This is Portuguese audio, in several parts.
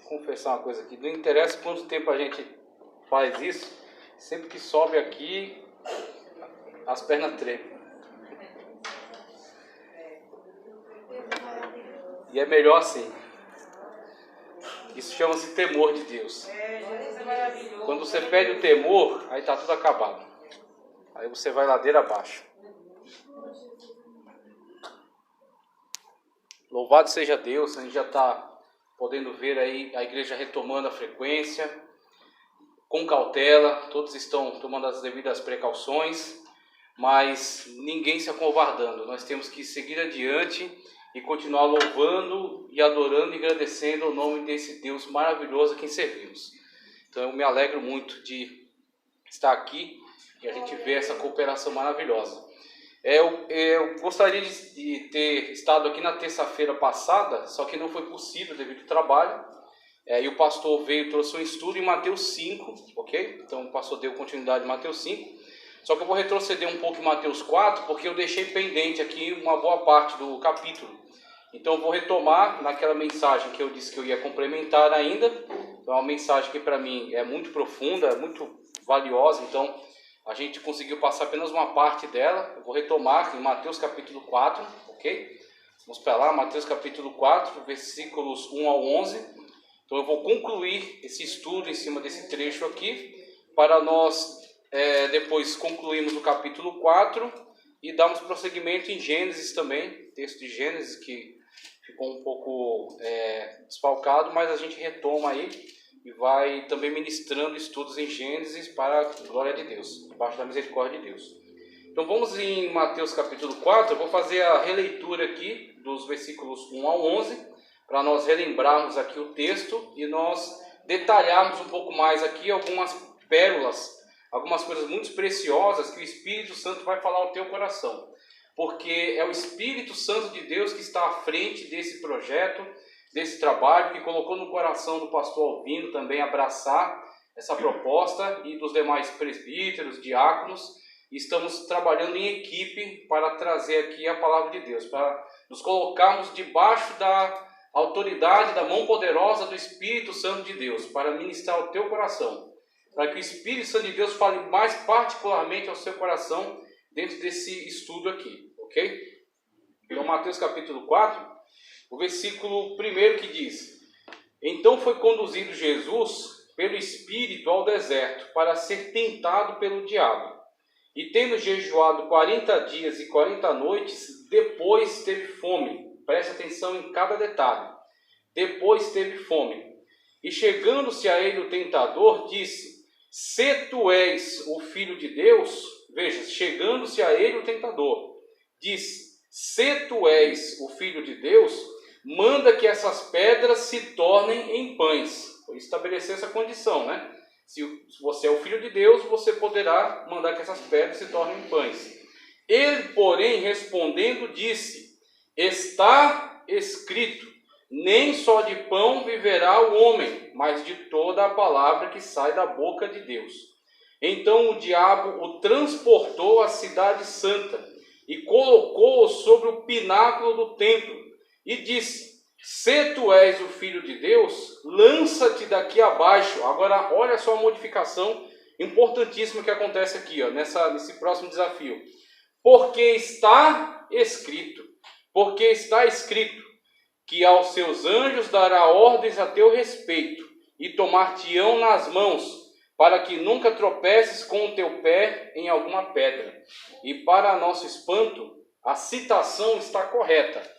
confessar uma coisa aqui. Não interessa quanto tempo a gente faz isso, sempre que sobe aqui, as pernas tremem. E é melhor assim. Isso chama-se temor de Deus. Quando você perde o temor, aí está tudo acabado. Aí você vai ladeira abaixo. Louvado seja Deus, a gente já está podendo ver aí a igreja retomando a frequência, com cautela, todos estão tomando as devidas precauções, mas ninguém se acovardando. Nós temos que seguir adiante e continuar louvando e adorando e agradecendo o nome desse Deus maravilhoso a quem servimos. Então eu me alegro muito de estar aqui e a gente ver essa cooperação maravilhosa. Eu gostaria de ter estado aqui na terça-feira passada, só que não foi possível devido ao trabalho. E o pastor veio e trouxe um estudo em Mateus 5, ok? Então o pastor deu continuidade em Mateus 5. Só que eu vou retroceder um pouco em Mateus 4, porque eu deixei pendente aqui uma boa parte do capítulo. Então eu vou retomar naquela mensagem que eu disse que eu ia complementar ainda. Então é uma mensagem que para mim é muito profunda, é muito valiosa, então a gente conseguiu passar apenas uma parte dela. Eu vou retomar em Mateus capítulo 4, ok? Vamos para lá, Mateus capítulo 4, versículos 1 ao 11. Então eu vou concluir esse estudo em cima desse trecho aqui, para nós depois concluirmos o capítulo 4 e darmos prosseguimento em Gênesis também, texto de Gênesis que ficou um pouco desfalcado, mas a gente retoma aí e vai também ministrando estudos em Gênesis para a glória de Deus, debaixo da misericórdia de Deus. Então vamos em Mateus capítulo 4, eu vou fazer a releitura aqui dos versículos 1 ao 11, para nós relembrarmos aqui o texto e nós detalharmos um pouco mais aqui algumas pérolas, algumas coisas muito preciosas que o Espírito Santo vai falar ao teu coração. Porque é o Espírito Santo de Deus que está à frente desse projeto, desse trabalho, que colocou no coração do pastor Albino também abraçar essa proposta e dos demais presbíteros, diáconos. E estamos trabalhando em equipe para trazer aqui a palavra de Deus, para nos colocarmos debaixo da autoridade, da mão poderosa do Espírito Santo de Deus, para ministrar ao teu coração, para que o Espírito Santo de Deus fale mais particularmente ao seu coração dentro desse estudo aqui, ok? Então, Mateus capítulo 4, o versículo 1 que diz: Então foi conduzido Jesus pelo Espírito ao deserto para ser tentado pelo diabo. E tendo jejuado 40 dias e 40 noites, depois teve fome. Preste atenção em cada detalhe. Depois teve fome. E chegando-se a ele o tentador, disse: Se tu és o Filho de Deus, veja, chegando-se a ele o tentador, disse: Se tu és o Filho de Deus, manda que essas pedras se tornem em pães. Estabelecer essa condição, né? Se você é o Filho de Deus, você poderá mandar que essas pedras se tornem em pães. Ele, porém, respondendo, disse: Está escrito, nem só de pão viverá o homem, mas de toda a palavra que sai da boca de Deus. Então o diabo o transportou à cidade santa e colocou-o sobre o pináculo do templo e disse: Se tu és o Filho de Deus, lança-te daqui abaixo. Agora olha só a modificação importantíssima que acontece aqui, nesse próximo desafio. Porque está escrito, que aos seus anjos dará ordens a teu respeito, e tomar-te-ão nas mãos, para que nunca tropeces com o teu pé em alguma pedra. E para nosso espanto, a citação está correta.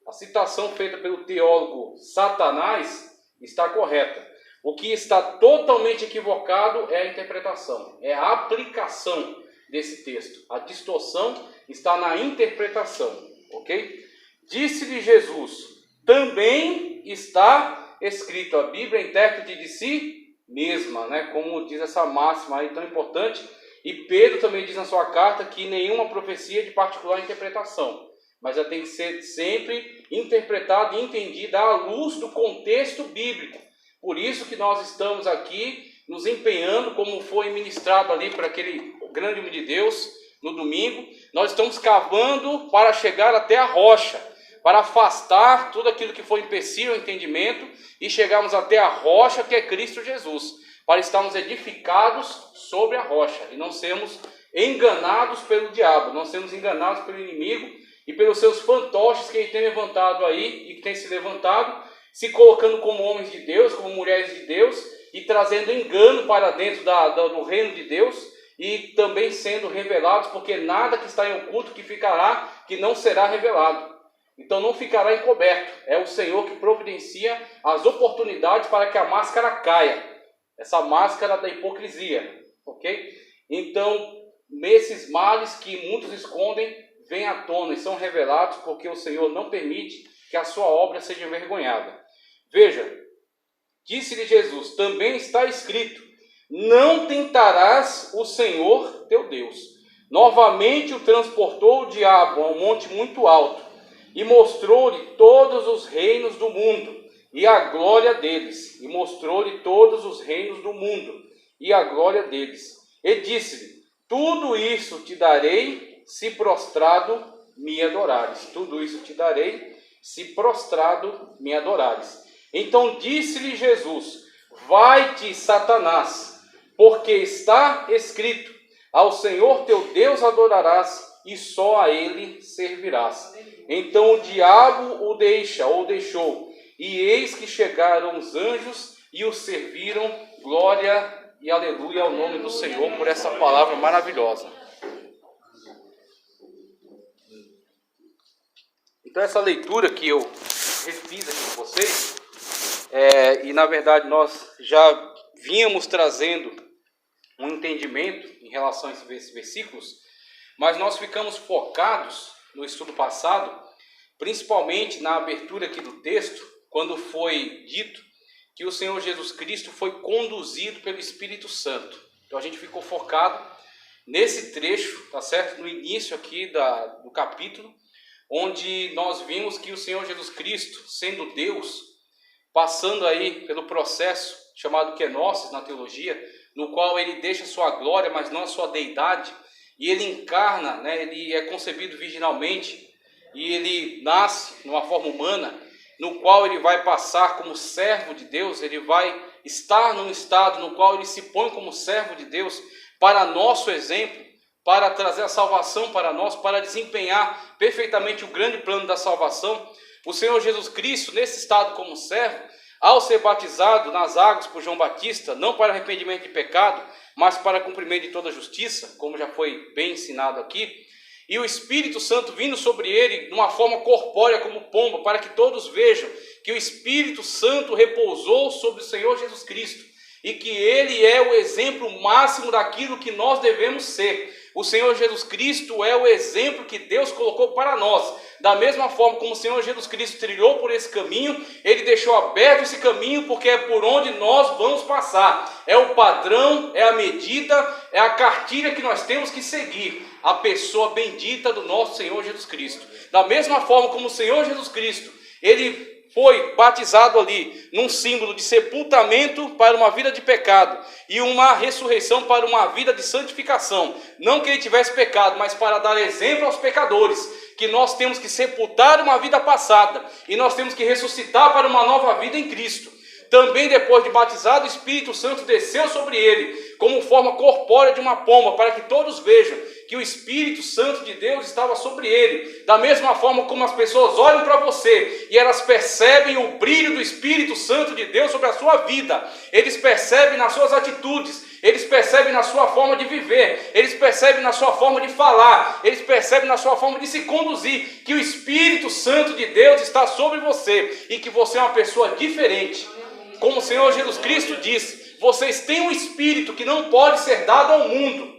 A citação feita pelo teólogo Satanás está correta. O que está totalmente equivocado é a interpretação, é a aplicação desse texto. A distorção está na interpretação, ok? Disse-lhe Jesus: Também está escrito. A Bíblia é intérprete de si mesma, né? Como diz essa máxima aí tão importante. E Pedro também diz na sua carta que nenhuma profecia é de particular interpretação, mas ela tem que ser sempre interpretada e entendida à luz do contexto bíblico. Por isso que nós estamos aqui nos empenhando, como foi ministrado ali para aquele grande homem de Deus no domingo. Nós estamos cavando para chegar até a rocha, para afastar tudo aquilo que foi empecilho ao entendimento e chegarmos até a rocha que é Cristo Jesus, para estarmos edificados sobre a rocha e não sermos enganados pelo diabo, não sermos enganados pelo inimigo e pelos seus fantoches que ele tem levantado aí e que tem se levantado, se colocando como homens de Deus, como mulheres de Deus e trazendo engano para dentro do reino de Deus e também sendo revelados, porque nada que está em oculto que ficará, que não será revelado. Então não ficará encoberto. É o Senhor que providencia as oportunidades para que a máscara caia. Essa máscara da hipocrisia. Ok? Então, nesses males que muitos escondem, vêm à tona e são revelados porque o Senhor não permite que a sua obra seja envergonhada. Veja, disse-lhe Jesus, também está escrito, não tentarás o Senhor teu Deus. Novamente o transportou o diabo a um monte muito alto e mostrou-lhe todos os reinos do mundo e a glória deles. E mostrou-lhe todos os reinos do mundo e a glória deles. E disse-lhe, tudo isso te darei se prostrado me adorares. Tudo isso te darei se prostrado me adorares. Então disse-lhe Jesus, vai-te, Satanás, porque está escrito, ao Senhor teu Deus adorarás e só a ele servirás. Então o diabo o deixou, e eis que chegaram os anjos e o serviram. Glória e aleluia ao nome do Senhor por essa palavra maravilhosa. Então essa leitura que eu refiz aqui com vocês, e na verdade nós já vínhamos trazendo um entendimento em relação a esses versículos, mas nós ficamos focados no estudo passado, principalmente na abertura aqui do texto, quando foi dito que o Senhor Jesus Cristo foi conduzido pelo Espírito Santo. Então a gente ficou focado nesse trecho, tá certo? No início aqui do capítulo, onde nós vimos que o Senhor Jesus Cristo, sendo Deus, passando aí pelo processo chamado kenosis na teologia, no qual ele deixa sua glória, mas não a sua deidade, e ele encarna, né, ele é concebido virginalmente, e ele nasce numa forma humana, no qual ele vai passar como servo de Deus, ele vai estar num estado no qual ele se põe como servo de Deus, para nosso exemplo, para trazer a salvação para nós, para desempenhar perfeitamente o grande plano da salvação. O Senhor Jesus Cristo, nesse estado como servo, ao ser batizado nas águas por João Batista, não para arrependimento de pecado, mas para cumprimento de toda a justiça, como já foi bem ensinado aqui, e o Espírito Santo vindo sobre ele de uma forma corpórea como pomba, para que todos vejam que o Espírito Santo repousou sobre o Senhor Jesus Cristo, e que ele é o exemplo máximo daquilo que nós devemos ser. O Senhor Jesus Cristo é o exemplo que Deus colocou para nós. Da mesma forma como o Senhor Jesus Cristo trilhou por esse caminho, ele deixou aberto esse caminho porque é por onde nós vamos passar. É o padrão, é a medida, é a cartilha que nós temos que seguir. A pessoa bendita do nosso Senhor Jesus Cristo. Da mesma forma como o Senhor Jesus Cristo, ele foi batizado ali num símbolo de sepultamento para uma vida de pecado e uma ressurreição para uma vida de santificação. Não que ele tivesse pecado, mas para dar exemplo aos pecadores, que nós temos que sepultar uma vida passada e nós temos que ressuscitar para uma nova vida em Cristo. Também depois de batizado, o Espírito Santo desceu sobre ele, como forma corpórea de uma pomba, para que todos vejam que o Espírito Santo de Deus estava sobre ele. Da mesma forma como as pessoas olham para você e elas percebem o brilho do Espírito Santo de Deus sobre a sua vida. Eles percebem nas suas atitudes, eles percebem na sua forma de viver, eles percebem na sua forma de falar, eles percebem na sua forma de se conduzir, que o Espírito Santo de Deus está sobre você e que você é uma pessoa diferente. Como o Senhor Jesus Cristo disse, vocês têm um Espírito que não pode ser dado ao mundo,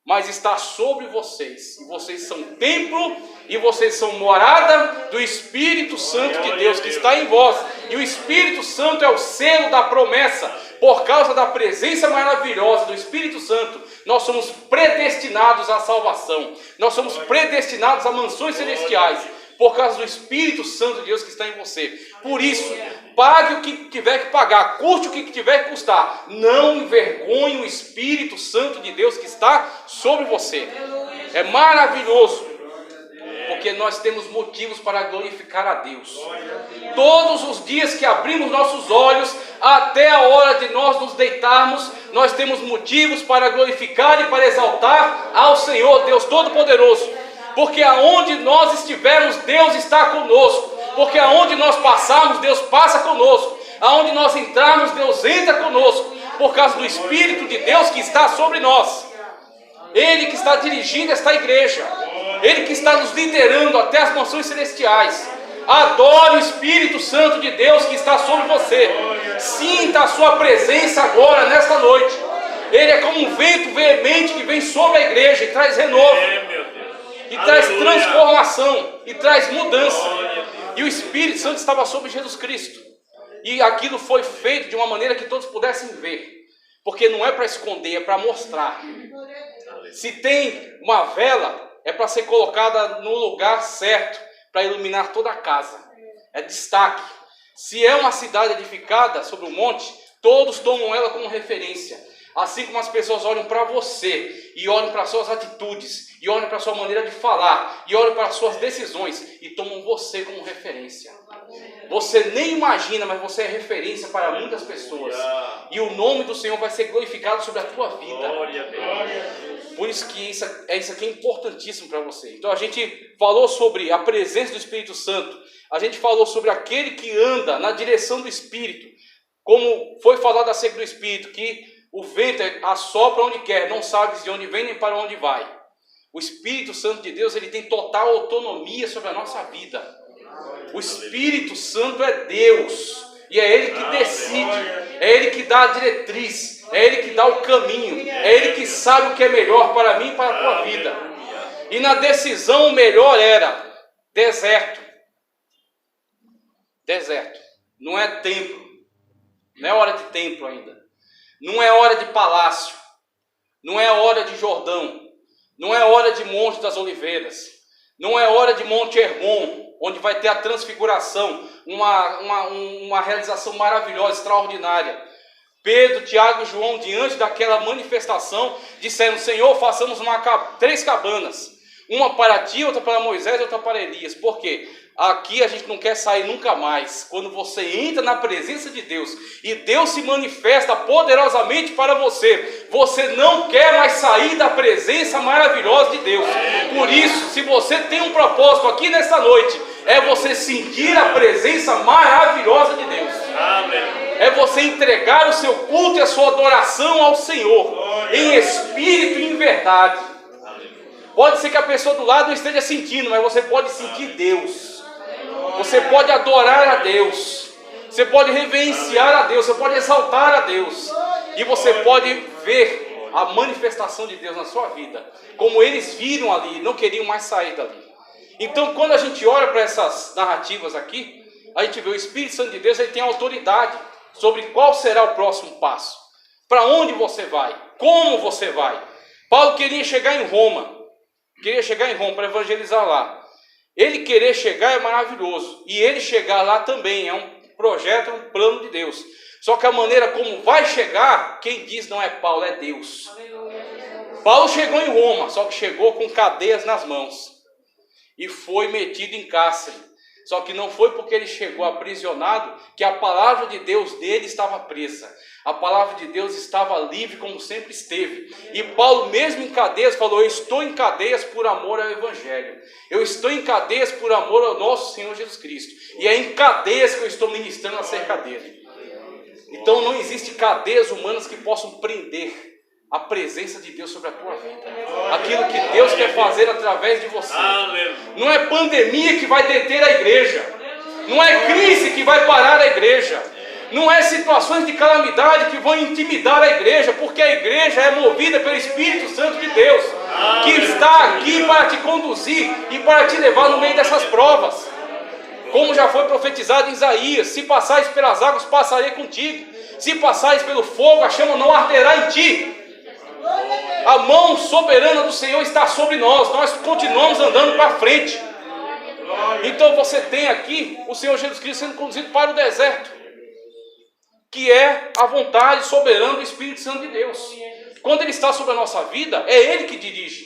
mas está sobre vocês. E vocês são templo e vocês são morada do Espírito Santo de Deus que está em vós. E o Espírito Santo é o selo da promessa. Por causa da presença maravilhosa do Espírito Santo, nós somos predestinados à salvação. Nós somos predestinados a mansões celestiais. Por causa do Espírito Santo de Deus que está em você. Por isso, pague o que tiver que pagar, custe o que tiver que custar. Não envergonhe o Espírito Santo de Deus que está sobre você. É maravilhoso. Porque nós temos motivos para glorificar a Deus. Todos os dias que abrimos nossos olhos, até a hora de nós nos deitarmos, nós temos motivos para glorificar e para exaltar ao Senhor, Deus Todo-Poderoso. Porque aonde nós estivermos, Deus está conosco. Porque aonde nós passarmos, Deus passa conosco. Aonde nós entrarmos, Deus entra conosco. Por causa do Espírito de Deus que está sobre nós. Ele que está dirigindo esta igreja. Ele que está nos liderando até as mansões celestiais. Adore o Espírito Santo de Deus que está sobre você. Sinta a sua presença agora, nesta noite. Ele é como um vento veemente que vem sobre a igreja e traz renovo. E traz transformação. E traz mudança. E o Espírito Santo estava sobre Jesus Cristo. E aquilo foi feito de uma maneira que todos pudessem ver. Porque não é para esconder, é para mostrar. Se tem uma vela, é para ser colocada no lugar certo, para iluminar toda a casa. É destaque. Se é uma cidade edificada sobre um monte, todos tomam ela como referência. Assim como as pessoas olham para você, e olham para suas atitudes, e olham para sua maneira de falar, e olham para suas decisões, e tomam você como referência. Você nem imagina, mas você é referência para muitas pessoas. E o nome do Senhor vai ser glorificado sobre a tua vida. Por isso que isso aqui é importantíssimo para você. Então a gente falou sobre a presença do Espírito Santo. A gente falou sobre aquele que anda na direção do Espírito. Como foi falado acerca do Espírito, que o vento assopra onde quer, não sabe de onde vem nem para onde vai. O Espírito Santo de Deus, ele tem total autonomia sobre a nossa vida. O Espírito Santo é Deus. E é Ele que decide. É Ele que dá a diretriz. É Ele que dá o caminho. É Ele que sabe o que é melhor para mim e para a tua vida. E na decisão o melhor era deserto. Deserto. Não é templo. Não é hora de templo ainda. Não é hora de palácio. Não é hora de Jordão. Não é hora de Monte das Oliveiras. Não é hora de Monte Hermon, onde vai ter a transfiguração, uma realização maravilhosa, extraordinária. Pedro, Tiago e João, diante daquela manifestação, disseram: Senhor, façamos 3 cabanas. Uma para ti, outra para Moisés e outra para Elias. Por quê? Aqui a gente não quer sair nunca mais. Quando você entra na presença de Deus e Deus se manifesta poderosamente para você, você não quer mais sair da presença maravilhosa de Deus. Por isso, se você tem um propósito aqui nesta noite, é você sentir a presença maravilhosa de Deus. É você entregar o seu culto e a sua adoração ao Senhor, em espírito e em verdade. Pode ser que a pessoa do lado não esteja sentindo, mas você pode sentir Deus. Você pode adorar a Deus. Você pode reverenciar a Deus. Você pode exaltar a Deus. E você pode ver a manifestação de Deus na sua vida. Como eles viram ali, não queriam mais sair dali. Então, quando a gente olha para essas narrativas aqui, a gente vê o Espírito Santo de Deus, ele tem autoridade sobre qual será o próximo passo. Para onde você vai? Como você vai? Paulo queria chegar em Roma. Para evangelizar lá. Ele querer chegar é maravilhoso. E ele chegar lá também é um projeto, um plano de Deus. Só que a maneira como vai chegar, quem diz não é Paulo, é Deus. Paulo chegou em Roma, só que chegou com cadeias nas mãos. E foi metido em cárcere. Só que não foi porque ele chegou aprisionado que a palavra de Deus dele estava presa. A palavra de Deus estava livre como sempre esteve. E Paulo mesmo em cadeias falou: eu estou em cadeias por amor ao Evangelho. Eu estou em cadeias por amor ao nosso Senhor Jesus Cristo. E é em cadeias que eu estou ministrando acerca dele. Então não existe cadeias humanas que possam prender a presença de Deus sobre a tua vida. Aquilo que Deus quer fazer através de você. Não é pandemia que vai deter a igreja. Não é crise que vai parar a igreja. Não é situações de calamidade que vão intimidar a igreja, porque a igreja é movida pelo Espírito Santo de Deus, que está aqui para te conduzir e para te levar no meio dessas provas. Como já foi profetizado em Isaías: se passares pelas águas, passarei contigo. Se passares pelo fogo, a chama não arderá em ti. A mão soberana do Senhor está sobre nós. Nós continuamos andando para frente. Então você tem aqui o Senhor Jesus Cristo sendo conduzido para o deserto, que é a vontade soberana do Espírito Santo de Deus. Quando Ele está sobre a nossa vida, é Ele que dirige.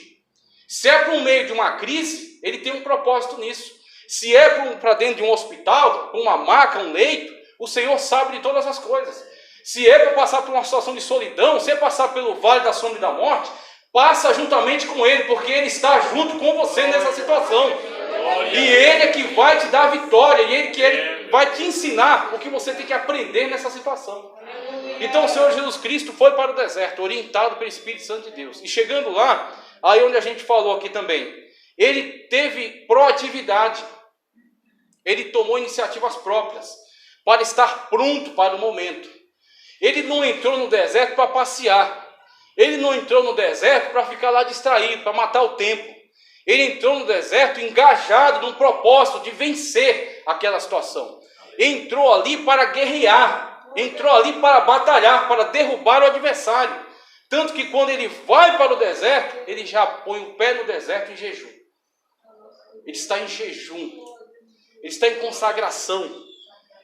Se é por meio de uma crise, Ele tem um propósito nisso. Se é para dentro de um hospital, uma maca, um leito, o Senhor sabe de todas as coisas. Se é para passar por uma situação de solidão, se é passar pelo vale da sombra e da morte, passa juntamente com Ele, porque Ele está junto com você nessa situação. E Ele é que vai te dar a vitória, e Ele vai te ensinar o que você tem que aprender nessa situação. Então o Senhor Jesus Cristo foi para o deserto, orientado pelo Espírito Santo de Deus. E chegando lá, aí onde a gente falou aqui também, Ele teve proatividade. Ele tomou iniciativas próprias para estar pronto para o momento. Ele não entrou no deserto para passear. Ele não entrou no deserto para ficar lá distraído, para matar o tempo. Ele entrou no deserto engajado num propósito de vencer aquela situação. Entrou ali para guerrear. Entrou ali para batalhar, para derrubar o adversário. Tanto que quando ele vai para o deserto, ele já põe o pé no deserto em jejum. Ele está em jejum. Ele está em consagração.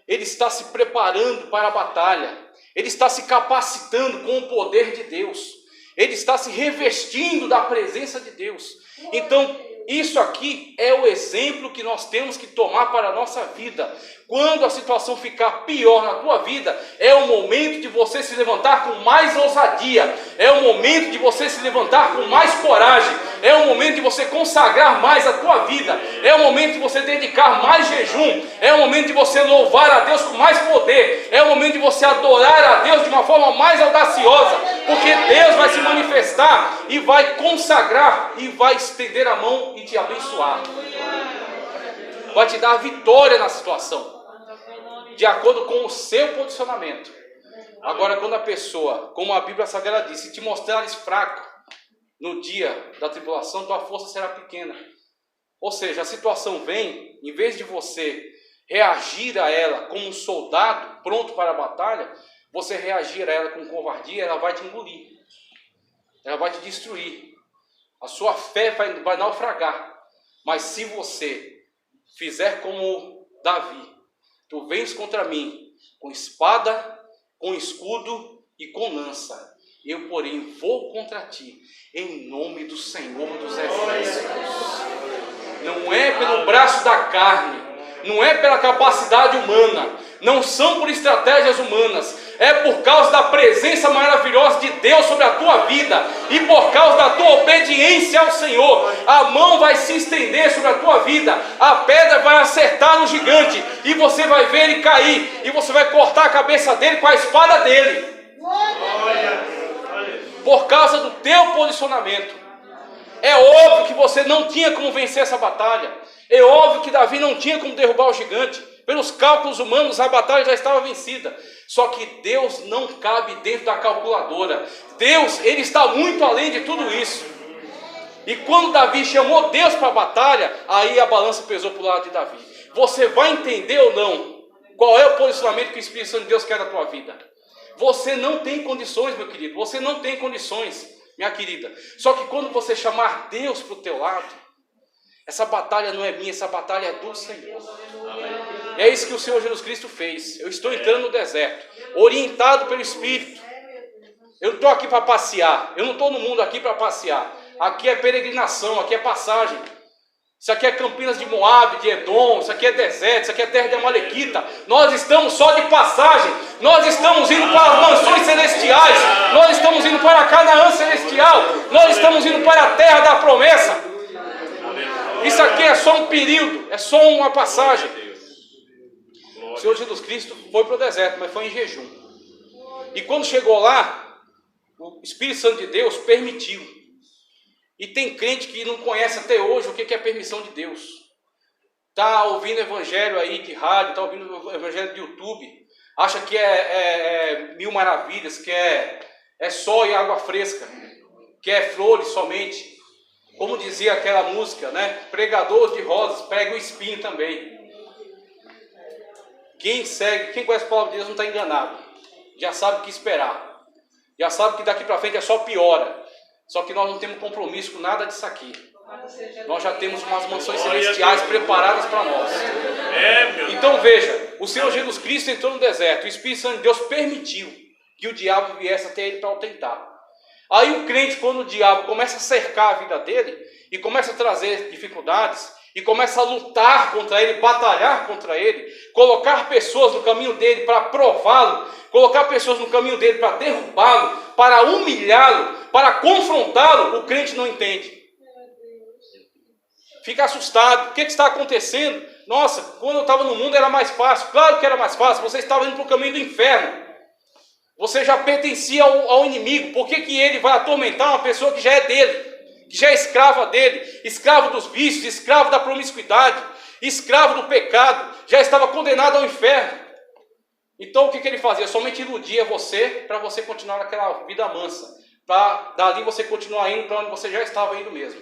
Ele está se preparando para a batalha. Ele está se capacitando com o poder de Deus. Ele está se revestindo da presença de Deus. Então, isso aqui é o exemplo que nós temos que tomar para a nossa vida. Quando a situação ficar pior na tua vida, é o momento de você se levantar com mais ousadia. É o momento de você se levantar com mais coragem. É o momento de você consagrar mais a tua vida. É o momento de você dedicar mais jejum. É o momento de você louvar a Deus com mais poder. É o momento de você adorar a Deus de uma forma mais audaciosa. Porque Deus vai se manifestar e vai consagrar e vai estender a mão e te abençoar. Vai te dar a vitória na situação, de acordo com o seu posicionamento. Agora, quando a pessoa, como a Bíblia Sagrada diz, se te mostrares fraco no dia da tribulação, tua força será pequena. Ou seja, a situação vem, em vez de você reagir a ela como um soldado pronto para a batalha, você reagir a ela com covardia, ela vai te engolir. Ela vai te destruir. A sua fé vai naufragar. Mas se você fizer como Davi, tu vens contra mim com espada, com escudo e com lança. Eu, porém, vou contra ti em nome do Senhor dos Exércitos. Não é pelo braço da carne, não é pela capacidade humana, não são por estratégias humanas. É por causa da presença maravilhosa de Deus sobre a tua vida e por causa da tua obediência ao Senhor. A mão vai se estender sobre a tua vida, a pedra vai acertar no gigante e você vai ver ele cair e você vai cortar a cabeça dele com a espada dele. Por causa do teu posicionamento. É óbvio que você não tinha como vencer essa batalha. É óbvio que Davi não tinha como derrubar o gigante. Pelos cálculos humanos, a batalha já estava vencida. Só que Deus não cabe dentro da calculadora. Deus, Ele está muito além de tudo isso. E quando Davi chamou Deus para a batalha, aí a balança pesou para o lado de Davi. Você vai entender ou não qual é o posicionamento que o Espírito Santo de Deus quer na tua vida? Você não tem condições, meu querido. Você não tem condições, minha querida. Só que quando você chamar Deus para o teu lado, essa batalha não é minha, essa batalha é do Senhor. É isso que o Senhor Jesus Cristo fez. Eu estou entrando no deserto, orientado pelo Espírito. Eu não estou aqui para passear. Eu não estou no mundo aqui para passear. Aqui é peregrinação, aqui é passagem. Isso aqui é Campinas de Moabe, de Edom. Isso aqui é deserto, isso aqui é terra de Amalequita. Nós estamos só de passagem. Nós estamos indo para as mansões celestiais. Nós estamos indo para a Canaã celestial. Nós estamos indo para a terra da promessa. Isso aqui é só um período, é só uma passagem. O Senhor Jesus Cristo foi para o deserto, mas foi em jejum. E quando chegou lá, o Espírito Santo de Deus permitiu. E tem crente que não conhece até hoje o que é permissão de Deus. Está ouvindo evangelho aí de rádio, está ouvindo evangelho de YouTube. Acha que é mil maravilhas, que é sol e água fresca. Que é flores somente. Como dizia aquela música, né? Pregador de rosas, prega o espinho também. Quem conhece a palavra de Deus não está enganado. Já sabe o que esperar. Já sabe que daqui para frente é só piora. Só que nós não temos compromisso com nada disso aqui. Nós já temos umas mansões celestiais preparadas para nós. Então veja, o Senhor Jesus Cristo entrou no deserto. O Espírito Santo de Deus permitiu que o diabo viesse até ele para o tentar. Aí o crente, quando o diabo começa a cercar a vida dele e começa a trazer dificuldades, e começa a lutar contra ele, batalhar contra ele, colocar pessoas no caminho dele para prová-lo, colocar pessoas no caminho dele para derrubá-lo, para humilhá-lo, para confrontá-lo, o crente não entende. Fica assustado. O que está acontecendo? Nossa, quando eu estava no mundo era mais fácil. Claro que era mais fácil, você estava indo para o caminho do inferno. Você já pertencia ao inimigo. Por que ele vai atormentar uma pessoa que já é dele? Que já é escrava dele, escravo dos vícios, escravo da promiscuidade, escravo do pecado, já estava condenado ao inferno. Então o que ele fazia? Somente iludia você, para você continuar naquela vida mansa, para dali você continuar indo para onde você já estava indo mesmo.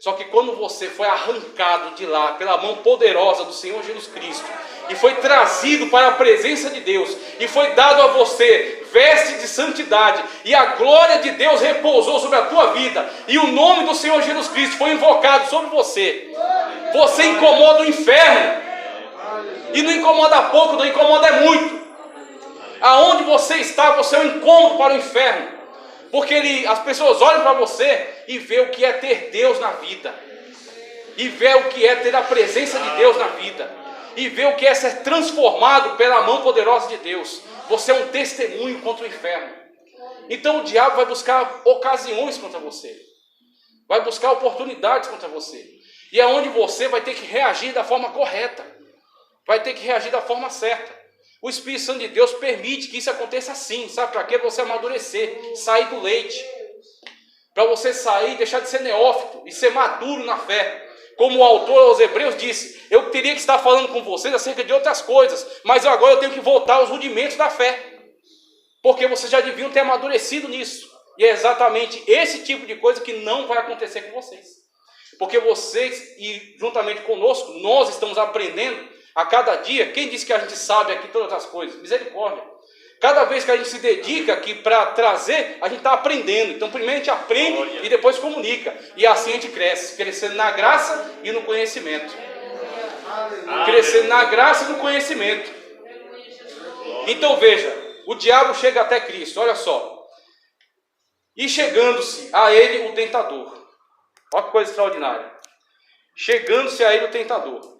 Só que quando você foi arrancado de lá pela mão poderosa do Senhor Jesus Cristo e foi trazido para a presença de Deus e foi dado a você veste de santidade e a glória de Deus repousou sobre a tua vida e o nome do Senhor Jesus Cristo foi invocado sobre você, você incomoda o inferno. E não incomoda pouco, não incomoda muito. Aonde você está, você é um incômodo para o inferno. Porque as pessoas olham para você e vê o que é ter Deus na vida. E vê o que é ter a presença de Deus na vida. E vê o que é ser transformado pela mão poderosa de Deus. Você é um testemunho contra o inferno. Então o diabo vai buscar ocasiões contra você. Vai buscar oportunidades contra você. E é onde você vai ter que reagir da forma correta. Vai ter que reagir da forma certa. O Espírito Santo de Deus permite que isso aconteça assim. Sabe para quê? Você amadurecer, sair do leite. Para você sair, deixar de ser neófito e ser maduro na fé. Como o autor aos Hebreus disse, eu teria que estar falando com vocês acerca de outras coisas, mas agora eu tenho que voltar aos rudimentos da fé. Porque vocês já deviam ter amadurecido nisso. E é exatamente esse tipo de coisa que não vai acontecer com vocês. Porque vocês, e juntamente conosco, nós estamos aprendendo a cada dia. Quem disse que a gente sabe aqui todas as coisas? Misericórdia. Cada vez que a gente se dedica aqui para trazer, a gente está aprendendo. Então primeiro a gente aprende e depois comunica. E assim a gente cresce, crescendo na graça e no conhecimento. Crescendo na graça e no conhecimento. Então veja, o diabo chega até Cristo, olha só. E chegando-se a ele o tentador. Olha que coisa extraordinária. Chegando-se a ele o tentador.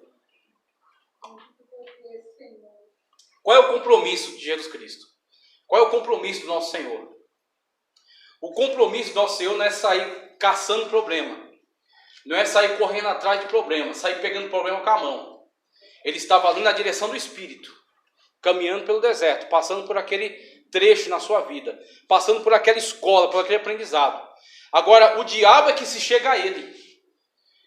Qual é o compromisso de Jesus Cristo? Qual é o compromisso do nosso Senhor? O compromisso do nosso Senhor não é sair caçando problema. Não é sair correndo atrás de problema, sair pegando problema com a mão. Ele estava ali na direção do Espírito, caminhando pelo deserto, passando por aquele trecho na sua vida, passando por aquela escola, por aquele aprendizado. Agora, o diabo é que se chega a ele.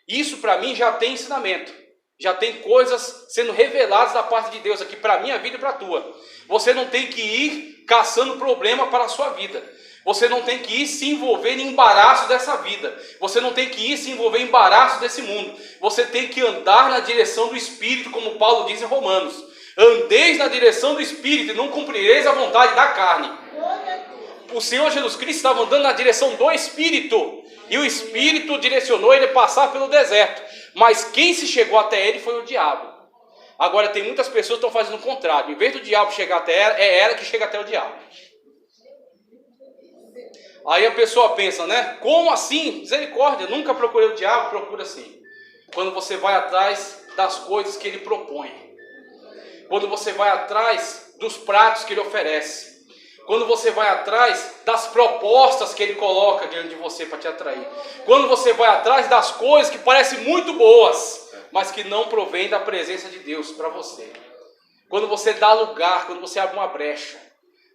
Isso para mim já tem ensinamento. Já tem coisas sendo reveladas da parte de Deus aqui para a minha vida e para a tua. Você não tem que ir caçando problema para a sua vida. Você não tem que ir se envolver em embaraço dessa vida. Você não tem que ir se envolver em embaraço desse mundo. Você tem que andar na direção do Espírito, como Paulo diz em Romanos. Andeis na direção do Espírito e não cumprireis a vontade da carne. O Senhor Jesus Cristo estava andando na direção do Espírito. E o Espírito direcionou ele a passar pelo deserto. Mas quem se chegou até ele foi o diabo. Agora tem muitas pessoas que estão fazendo o contrário. Em vez do diabo chegar até ela, é ela que chega até o diabo. Aí a pessoa pensa, né? Como assim? Misericórdia, nunca procurei o diabo, procura assim. Quando você vai atrás das coisas que ele propõe. Quando você vai atrás dos pratos que ele oferece. Quando você vai atrás das propostas que ele coloca diante de você para te atrair. Quando você vai atrás das coisas que parecem muito boas, mas que não provém da presença de Deus para você. Quando você dá lugar, quando você abre uma brecha,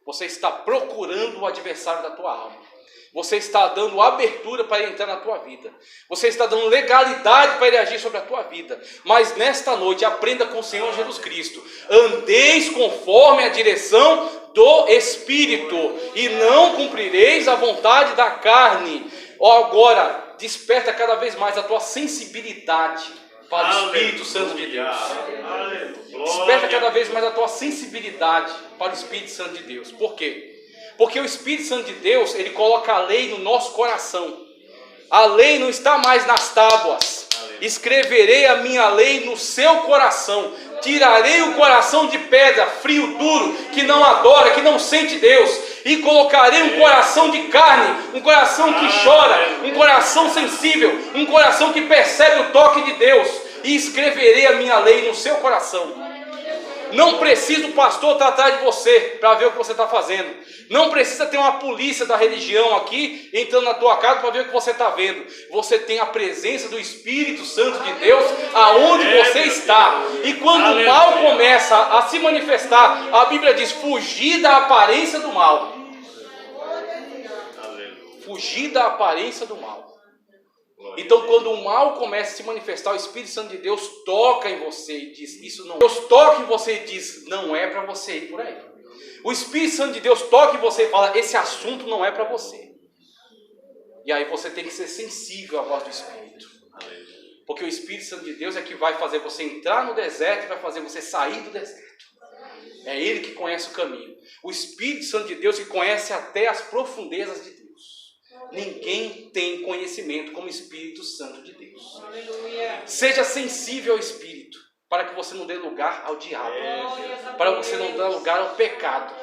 você está procurando o adversário da tua alma. Você está dando abertura para ele entrar na tua vida. Você está dando legalidade para ele agir sobre a tua vida. Mas nesta noite, aprenda com o Senhor Jesus Cristo. Andeis conforme a direção do Espírito e não cumprireis a vontade da carne. Agora, desperta cada vez mais a tua sensibilidade para o Espírito Santo de Deus. Desperta cada vez mais a tua sensibilidade para o Espírito Santo de Deus. Por quê? Porque o Espírito Santo de Deus, ele coloca a lei no nosso coração. A lei não está mais nas tábuas. Escreverei a minha lei no seu coração. Tirarei o coração de pedra, frio, duro, que não adora, que não sente Deus. E colocarei um coração de carne, um coração que chora, um coração sensível, um coração que percebe o toque de Deus. e escreverei a minha lei no seu coração. Não precisa o pastor estar atrás de você para ver o que você está fazendo. Não precisa ter uma polícia da religião aqui entrando na tua casa para ver o que você está vendo. Você tem a presença do Espírito Santo de Deus aonde você está. E quando o mal começa a se manifestar, a Bíblia diz: fugir da aparência do mal. Fugir da aparência do mal. Então, quando o mal começa a se manifestar, o Espírito Santo de Deus toca em você e diz: isso não. Deus toca em você e diz: não é para você ir por aí. O Espírito Santo de Deus toca em você e fala: esse assunto não é para você. E aí você tem que ser sensível à voz do Espírito. Porque o Espírito Santo de Deus é que vai fazer você entrar no deserto e vai fazer você sair do deserto. É Ele que conhece o caminho. O Espírito Santo de Deus que conhece até as profundezas de Deus. Ninguém tem conhecimento como o Espírito Santo de Deus. Seja sensível ao Espírito, para que você não dê lugar ao diabo, para você não dar lugar ao pecado,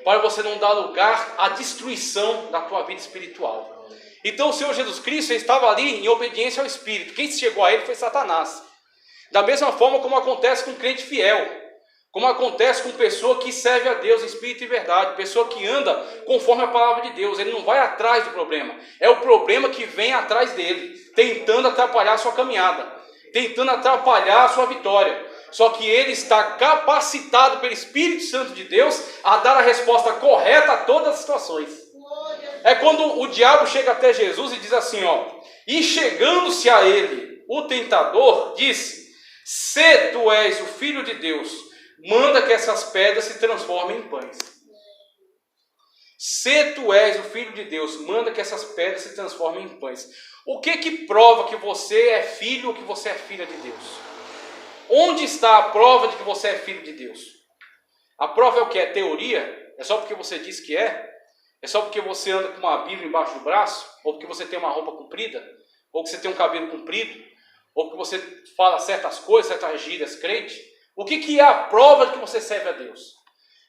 para você não dar lugar à destruição da tua vida espiritual. Então o Senhor Jesus Cristo estava ali em obediência ao Espírito. Quem chegou a ele foi Satanás. Da mesma forma como acontece com um crente fiel, como acontece com pessoa que serve a Deus em espírito e verdade, pessoa que anda conforme a palavra de Deus. Ele não vai atrás do problema, é o problema que vem atrás dele, tentando atrapalhar a sua caminhada, tentando atrapalhar a sua vitória. Só que ele está capacitado pelo Espírito Santo de Deus a dar a resposta correta a todas as situações. É quando o diabo chega até Jesus e diz assim, e chegando-se a ele, o tentador disse: se tu és o Filho de Deus, manda que essas pedras se transformem em pães. Se tu és o Filho de Deus, manda que essas pedras se transformem em pães. O que prova que você é filho ou que você é filha de Deus? Onde está a prova de que você é filho de Deus? A prova é o que? É teoria? É só porque você diz que é? É só porque você anda com uma Bíblia embaixo do braço? Ou porque você tem uma roupa comprida? Ou que você tem um cabelo comprido? Ou que você fala certas coisas, certas gírias crente? O que é a prova de que você serve a Deus?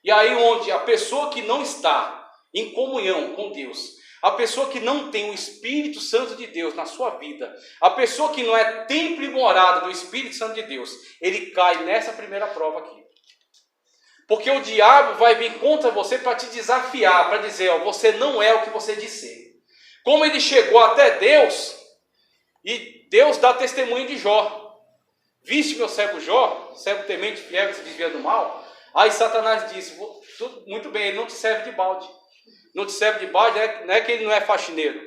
E aí onde a pessoa que não está em comunhão com Deus, a pessoa que não tem o Espírito Santo de Deus na sua vida, a pessoa que não é templo e morada do Espírito Santo de Deus, ele cai nessa primeira prova aqui. Porque o diabo vai vir contra você para te desafiar, para dizer, você não é o que você diz ser. Como ele chegou até Deus, e Deus dá testemunho de Jó. Viste meu servo Jó, servo temente fiel que se desvia do mal? Aí Satanás disse: muito bem, ele não te serve de balde. Não te serve de balde, não é que ele não é faxineiro,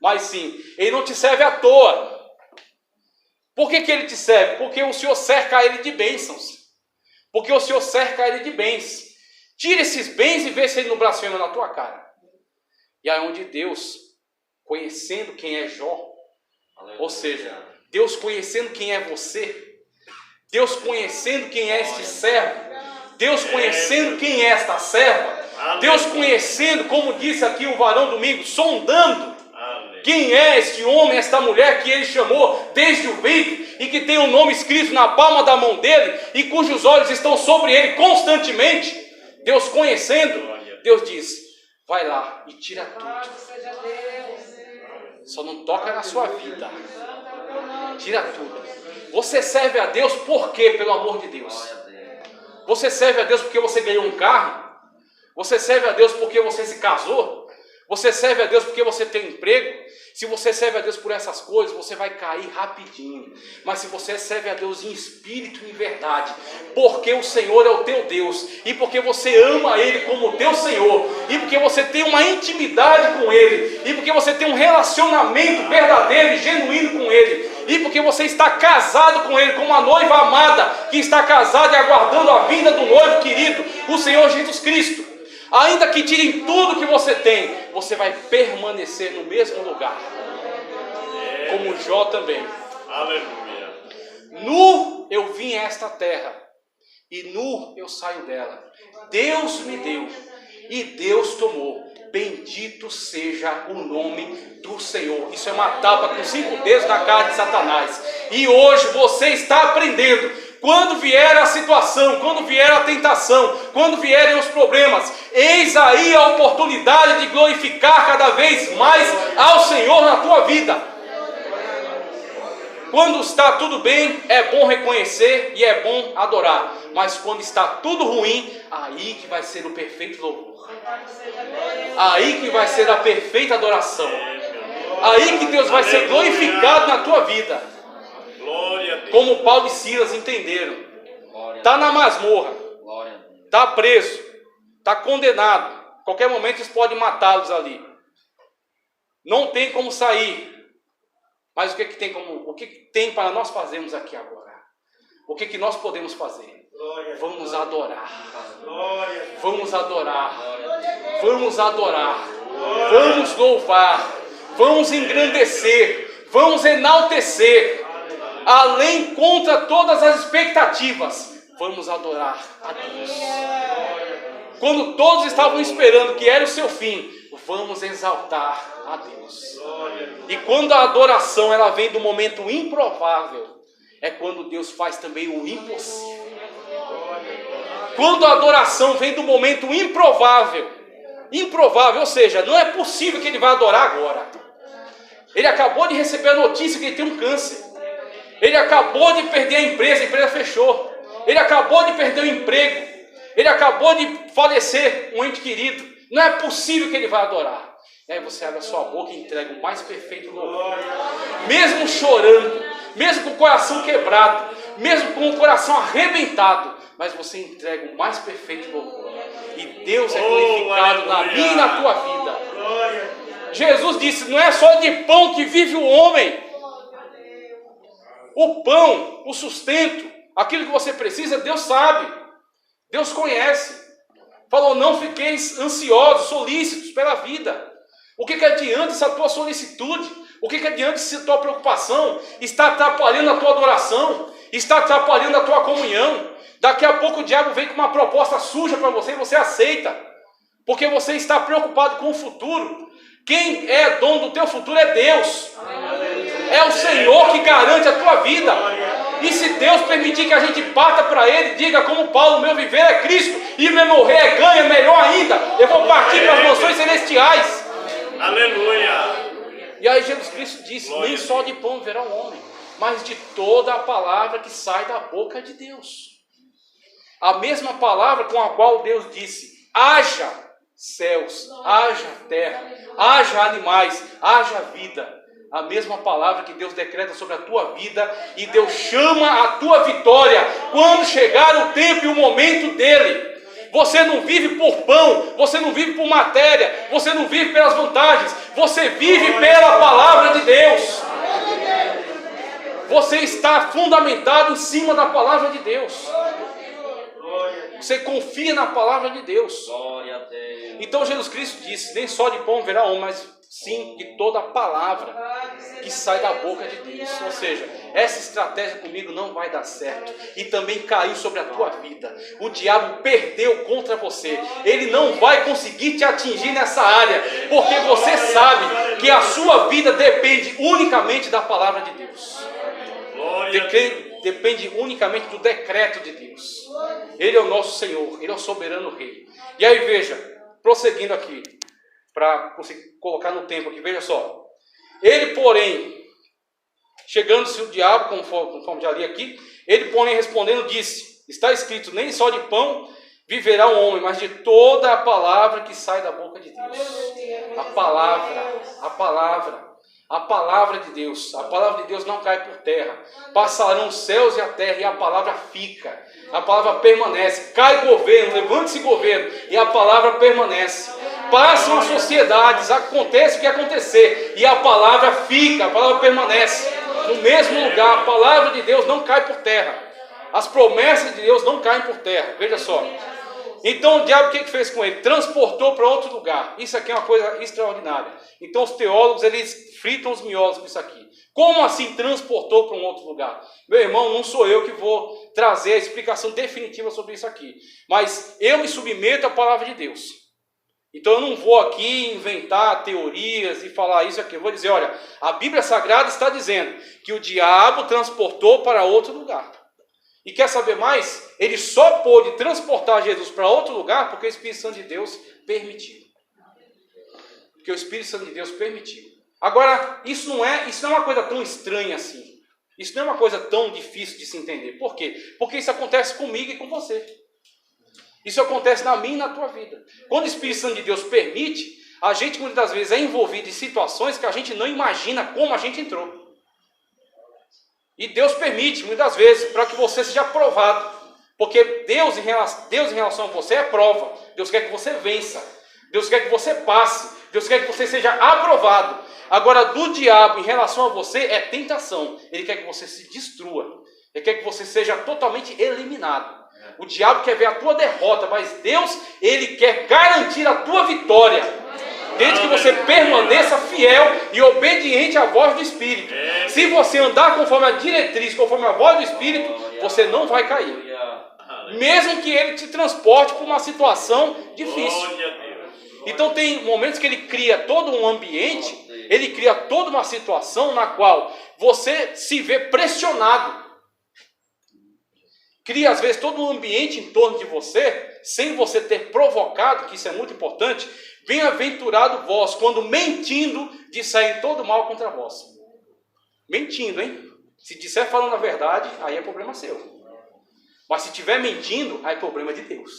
mas sim, ele não te serve à toa. Por que ele te serve? Porque o Senhor cerca ele de bênçãos. Porque o Senhor cerca ele de bens. Tira esses bens e vê se ele não blasfema na tua cara. E aí onde Deus, conhecendo quem é Jó, ou seja, Deus conhecendo quem é você, Deus conhecendo quem é este servo, Deus conhecendo quem é esta serva, Deus conhecendo, como disse aqui o varão Domingos, sondando quem é este homem, esta mulher que ele chamou desde o ventre e que tem o nome escrito na palma da mão dele e cujos olhos estão sobre ele constantemente. Deus conhecendo, Deus diz: vai lá e tira tudo. Só não toca na sua vida. Tira tudo. Você serve a Deus por quê? Pelo amor de Deus. Você serve a Deus porque você ganhou um carro? Você serve a Deus porque você se casou? Você serve a Deus porque você tem um emprego? Se você serve a Deus por essas coisas, você vai cair rapidinho. Mas se você serve a Deus em espírito e em verdade, porque o Senhor é o teu Deus, e porque você ama Ele como o teu Senhor, e porque você tem uma intimidade com Ele, e porque você tem um relacionamento verdadeiro e genuíno com Ele, e porque você está casado com Ele, como uma noiva amada que está casada e aguardando a vinda do noivo querido, o Senhor Jesus Cristo. Ainda que tirem tudo que você tem, você vai permanecer no mesmo lugar. Como Jó também. Aleluia. Nu eu vim a esta terra, e nu eu saio dela. Deus me deu, e Deus tomou. Bendito seja o nome do Senhor. Isso é uma tapa com 5 dedos na cara de Satanás. E hoje você está aprendendo. Quando vier a situação, quando vier a tentação, quando vierem os problemas, eis aí a oportunidade de glorificar cada vez mais ao Senhor na tua vida. Quando está tudo bem, é bom reconhecer e é bom adorar. Mas quando está tudo ruim, aí que vai ser o perfeito louvor. Aí que vai ser a perfeita adoração. Aí que Deus vai ser glorificado na tua vida. Como Paulo e Silas entenderam. Está na masmorra. Está preso. Está condenado. A qualquer momento eles podem matá-los ali. Não tem como sair. Mas o que tem para nós fazermos aqui agora? O que nós podemos fazer? Vamos adorar. Vamos adorar. Vamos adorar. Vamos louvar. Vamos engrandecer. Vamos enaltecer. Além contra todas as expectativas. Vamos adorar a Deus. Quando todos estavam esperando que era o seu fim, vamos exaltar a Deus. E quando a adoração ela vem do momento improvável, é quando Deus faz também o impossível. Quando a adoração vem do momento improvável, ou seja, não é possível que ele vá adorar agora. Ele acabou de receber a notícia que ele tem um câncer. Ele acabou de perder a empresa fechou. Ele acabou de perder o emprego. Ele acabou de falecer, um ente querido. Não é possível que ele vá adorar. E aí você abre a sua boca e entrega o mais perfeito louvor. Mesmo chorando, mesmo com o coração quebrado, mesmo com o coração arrebentado, mas você entrega o mais perfeito louvor. E Deus é glorificado na minha e na tua vida. Jesus disse, não é só de pão que vive o homem. O pão, o sustento, aquilo que você precisa, Deus sabe. Deus conhece. Falou, não fiqueis ansiosos, solícitos pela vida. O que adianta essa tua solicitude? O que adianta essa tua preocupação? Está atrapalhando a tua adoração? Está atrapalhando a tua comunhão? Daqui a pouco o diabo vem com uma proposta suja para você e você aceita. Porque você está preocupado com o futuro. Quem é dono do teu futuro é Deus. É o Senhor que garante a tua vida. E se Deus permitir que a gente parta para Ele, diga como Paulo, meu viver é Cristo e meu morrer é ganho, melhor ainda. Eu vou partir para as mansões celestiais. Aleluia. E aí Jesus Cristo disse, nem só de pão viverá o homem, mas de toda a palavra que sai da boca de Deus. A mesma palavra com a qual Deus disse, haja céus, haja terra, haja animais, haja vida. A mesma palavra que Deus decreta sobre a tua vida e Deus chama a tua vitória quando chegar o tempo e o momento dele. Você não vive por pão, você não vive por matéria, você não vive pelas vantagens, você vive pela palavra de Deus. Você está fundamentado em cima da palavra de Deus. Você confia na palavra de Deus. Então Jesus Cristo disse, nem só de pão viverá o homem, mas sim de toda a palavra que sai da boca de Deus. Ou seja, essa estratégia comigo não vai dar certo. E também caiu sobre a tua vida. O diabo perdeu contra você. Ele não vai conseguir te atingir nessa área. Porque você sabe que a sua vida depende unicamente da palavra de Deus. Depende unicamente do decreto de Deus. Ele é o nosso Senhor. Ele é o soberano Rei. E aí veja, prosseguindo aqui, para conseguir colocar no tempo aqui, veja só. Ele, porém, chegando-se o diabo, conforme já li aqui, ele, porém, respondendo, disse, está escrito, nem só de pão viverá o homem, mas de toda a palavra que sai da boca de Deus. A palavra de Deus. A palavra de Deus não cai por terra. Passarão os céus e a terra e a palavra fica. A palavra permanece. Cai governo, levante-se governo e a palavra permanece. Passam as sociedades, acontece o que acontecer e a palavra fica, a palavra permanece. No mesmo lugar, a palavra de Deus não cai por terra. As promessas de Deus não caem por terra. Veja só. Então o diabo o que fez com ele? Transportou para outro lugar. Isso aqui é uma coisa extraordinária. Então os teólogos eles fritam os miolos com isso aqui. Como assim transportou para um outro lugar? Meu irmão, não sou eu que vou trazer a explicação definitiva sobre isso aqui. Mas eu me submeto à palavra de Deus. Então eu não vou aqui inventar teorias e falar isso aqui. Eu vou dizer, olha, a Bíblia Sagrada está dizendo que o diabo transportou para outro lugar. E quer saber mais? Ele só pôde transportar Jesus para outro lugar porque o Espírito Santo de Deus permitiu. Porque o Espírito Santo de Deus permitiu. Agora, isso não é uma coisa tão estranha assim. Isso não é uma coisa tão difícil de se entender. Por quê? Porque isso acontece comigo e com você. Isso acontece na minha e na tua vida. Quando o Espírito Santo de Deus permite, a gente muitas das vezes é envolvido em situações que a gente não imagina como a gente entrou. E Deus permite, muitas vezes, para que você seja aprovado. Porque Deus em relação a você é prova. Deus quer que você vença. Deus quer que você passe. Deus quer que você seja aprovado. Agora, do diabo em relação a você é tentação. Ele quer que você se destrua. Ele quer que você seja totalmente eliminado. O diabo quer ver a tua derrota, mas Deus, ele quer garantir a tua vitória. Desde que você permaneça fiel e obediente à voz do Espírito. Se você andar conforme a diretriz, conforme a voz do Espírito, você não vai cair. Mesmo que ele te transporte para uma situação difícil. Então tem momentos que ele cria todo um ambiente, ele cria toda uma situação na qual você se vê pressionado. Cria às vezes todo um ambiente em torno de você, sem você ter provocado, que isso é muito importante. Bem-aventurado vós, quando mentindo, disserem todo mal contra vós. Mentindo, hein? Se disser falando a verdade, aí é problema seu. Mas se estiver mentindo, aí é problema de Deus.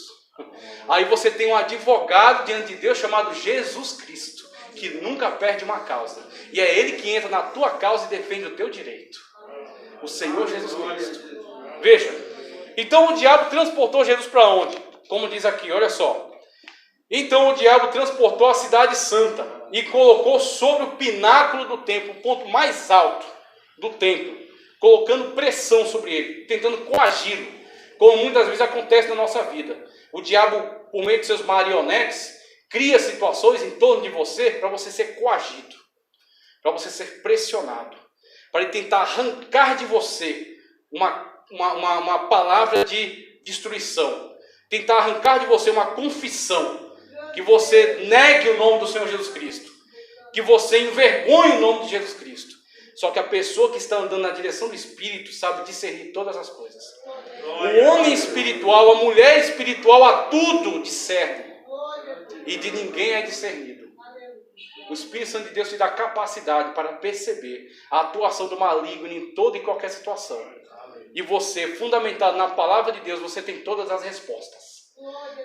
Aí você tem um advogado diante de Deus chamado Jesus Cristo, que nunca perde uma causa. E é Ele que entra na tua causa e defende o teu direito. O Senhor Jesus Cristo. Veja, então o diabo transportou Jesus para onde? Como diz aqui, olha só. Então o diabo transportou a cidade santa e colocou sobre o pináculo do templo, o ponto mais alto do templo, colocando pressão sobre ele, tentando coagi-lo, como muitas vezes acontece na nossa vida. O diabo, por meio de seus marionetes, cria situações em torno de você para você ser coagido, para você ser pressionado, para ele tentar arrancar de você uma palavra de destruição, tentar arrancar de você uma confissão, que você negue o nome do Senhor Jesus Cristo, que você envergonhe o nome de Jesus Cristo. Só que a pessoa que está andando na direção do Espírito sabe discernir todas as coisas. O homem espiritual, a mulher espiritual, a tudo discerne. E de ninguém é discernido. O Espírito Santo de Deus te dá capacidade para perceber a atuação do maligno em toda e qualquer situação. E você, fundamentado na palavra de Deus, você tem todas as respostas.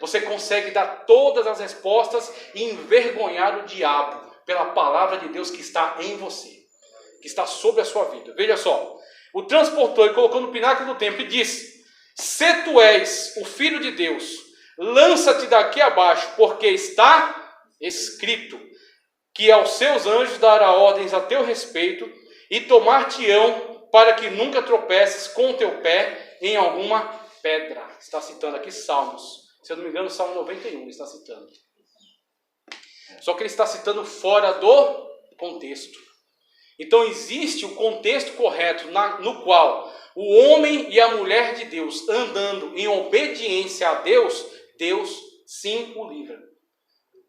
Você consegue dar todas as respostas e envergonhar o diabo pela palavra de Deus que está em você, que está sobre a sua vida. Veja só, o transportou e colocou no pináculo do templo e disse: se tu és o Filho de Deus, lança-te daqui abaixo, porque está escrito que aos seus anjos dará ordens a teu respeito e tomar-te-ão para que nunca tropeces com o teu pé em alguma pedra. Está citando aqui Salmos. Se eu não me engano, Salmo 91 ele está citando. Só que ele está citando fora do contexto. Então existe o contexto correto no qual o homem e a mulher de Deus andando em obediência a Deus, Deus sim o livra.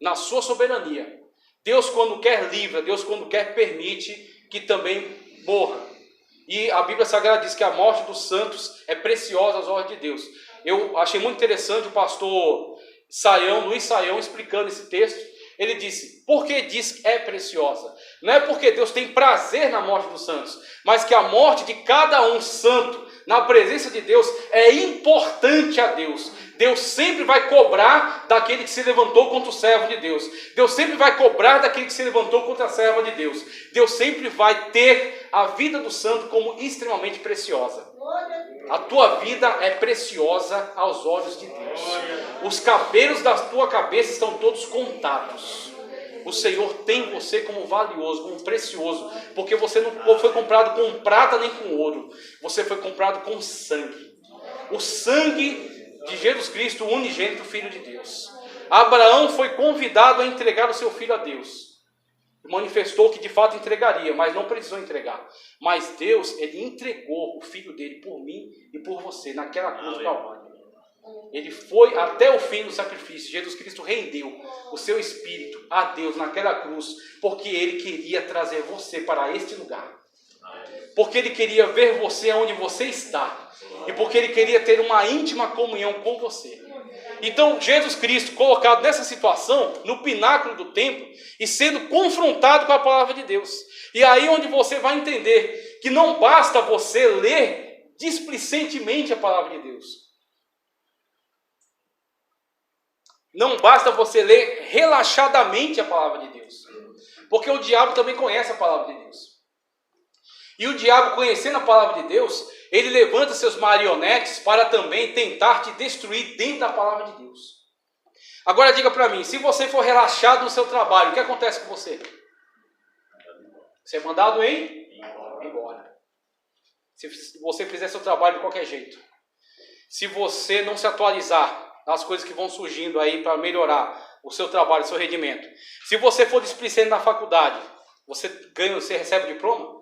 Na sua soberania. Deus quando quer livra, Deus quando quer permite que também morra. E a Bíblia Sagrada diz que a morte dos santos é preciosa aos olhos de Deus. Eu achei muito interessante o pastor Luiz Saião, explicando esse texto. Ele disse, por que diz que é preciosa? Não é porque Deus tem prazer na morte dos santos, mas que a morte de cada um santo, na presença de Deus, é importante a Deus. Deus sempre vai cobrar daquele que se levantou contra o servo de Deus. Deus sempre vai cobrar daquele que se levantou contra a serva de Deus. Deus sempre vai ter a vida do santo como extremamente preciosa. A tua vida é preciosa aos olhos de Deus. Os cabelos da tua cabeça estão todos contados. O Senhor tem você como valioso, como precioso, porque você não foi comprado com prata nem com ouro. Você foi comprado com sangue. O sangue de Jesus Cristo, o unigênito Filho de Deus. Abraão foi convidado a entregar o seu filho a Deus. Manifestou que de fato entregaria, mas não precisou entregar. Mas Deus, ele entregou o filho dele por mim e por você, naquela cruz do Calvário. Ele foi até o fim do sacrifício. Jesus Cristo rendeu o seu espírito a Deus naquela cruz, porque ele queria trazer você para este lugar. Porque ele queria ver você onde você está. E porque ele queria ter uma íntima comunhão com você. Então, Jesus Cristo, colocado nessa situação, no pináculo do templo, e sendo confrontado com a palavra de Deus. E aí onde você vai entender que não basta você ler displicentemente a palavra de Deus. Não basta você ler relaxadamente a palavra de Deus. Porque o diabo também conhece a palavra de Deus. E o diabo, conhecendo a palavra de Deus, ele levanta seus marionetes para também tentar te destruir dentro da palavra de Deus. Agora diga para mim, se você for relaxado no seu trabalho, o que acontece com você? Você é mandado embora. Se você fizer seu trabalho de qualquer jeito. Se você não se atualizar nas coisas que vão surgindo aí para melhorar o seu trabalho, o seu rendimento. Se você for displicente na faculdade, você recebe diploma?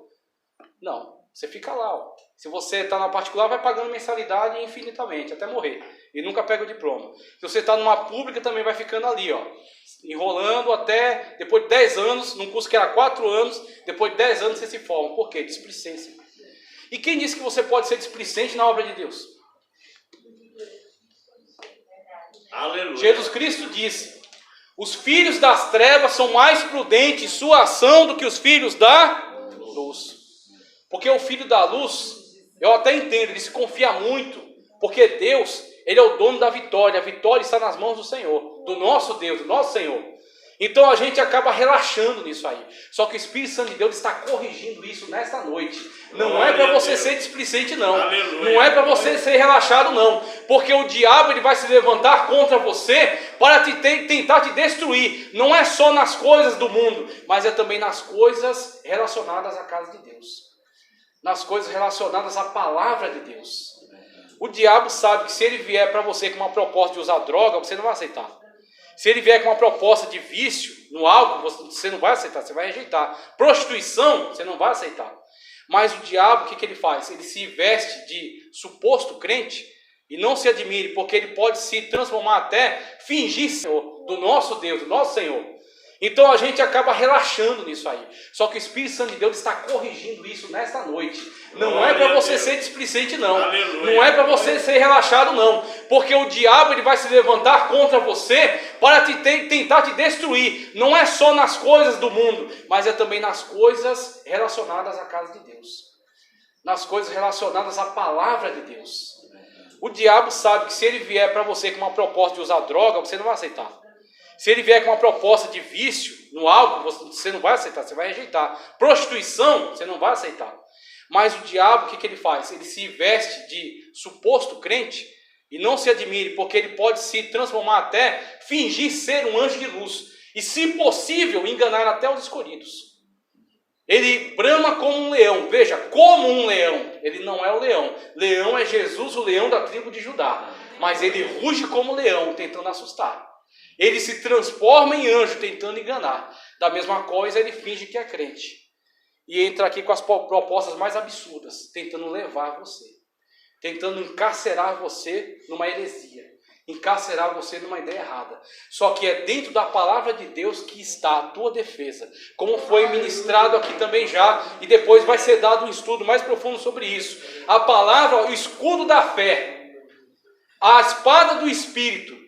Não, você fica lá. Ó. Se você está na particular, vai pagando mensalidade infinitamente, até morrer. E nunca pega o diploma. Se você está numa pública, também vai ficando ali, ó, enrolando até, depois de 10 anos, num curso que era 4 anos, depois de 10 anos você se forma. Por quê? Displicência. E quem disse que você pode ser displicente na obra de Deus? Aleluia. Jesus Cristo disse, os filhos das trevas são mais prudentes em sua ação do que os filhos da luz. Porque o filho da luz, eu até entendo, ele se confia muito, porque Deus, ele é o dono da vitória, a vitória está nas mãos do Senhor, do nosso Deus, do nosso Senhor. Então a gente acaba relaxando nisso aí. Só que o Espírito Santo de Deus está corrigindo isso nesta noite. Não é para você ser displicente, não. Aleluia. Não é para você ser relaxado, não. Porque o diabo ele vai se levantar contra você para tentar te destruir. Não é só nas coisas do mundo, mas é também nas coisas relacionadas à casa de Deus. Nas coisas relacionadas à palavra de Deus. O diabo sabe que se ele vier para você com uma proposta de usar droga, você não vai aceitar. Se ele vier com uma proposta de vício no álcool, você não vai aceitar, você vai rejeitar. Prostituição, você não vai aceitar. Mas o diabo, o que ele faz? Ele se veste de suposto crente e não se admire, porque ele pode se transformar até, fingir Senhor, do nosso Deus, do nosso Senhor. Então a gente acaba relaxando nisso aí. Só que o Espírito Santo de Deus está corrigindo isso nesta noite. Não é para você ser displicente, não. Aleluia. Não é para você ser relaxado, não. Porque o diabo ele vai se levantar contra você para tentar te destruir. Não é só nas coisas do mundo, mas é também nas coisas relacionadas à casa de Deus. Nas coisas relacionadas à palavra de Deus. O diabo sabe que se ele vier para você com uma proposta de usar droga, você não vai aceitar. Se ele vier com uma proposta de vício no álcool, você não vai aceitar, você vai rejeitar. Prostituição, você não vai aceitar. Mas o diabo, o que ele faz? Ele se veste de suposto crente e não se admire, porque ele pode se transformar até, fingir ser um anjo de luz. E, se possível, enganar até os escolhidos. Ele brama como um leão. Veja, como um leão. Ele não é o leão. Leão é Jesus, o leão da tribo de Judá. Mas ele ruge como leão, tentando assustar. Ele se transforma em anjo, tentando enganar. Da mesma coisa, ele finge que é crente. E entra aqui com as propostas mais absurdas, tentando levar você. Tentando encarcerar você numa heresia. Encarcerar você numa ideia errada. Só que é dentro da palavra de Deus que está a tua defesa. Como foi ministrado aqui também já. E depois vai ser dado um estudo mais profundo sobre isso. A palavra, o escudo da fé. A espada do Espírito.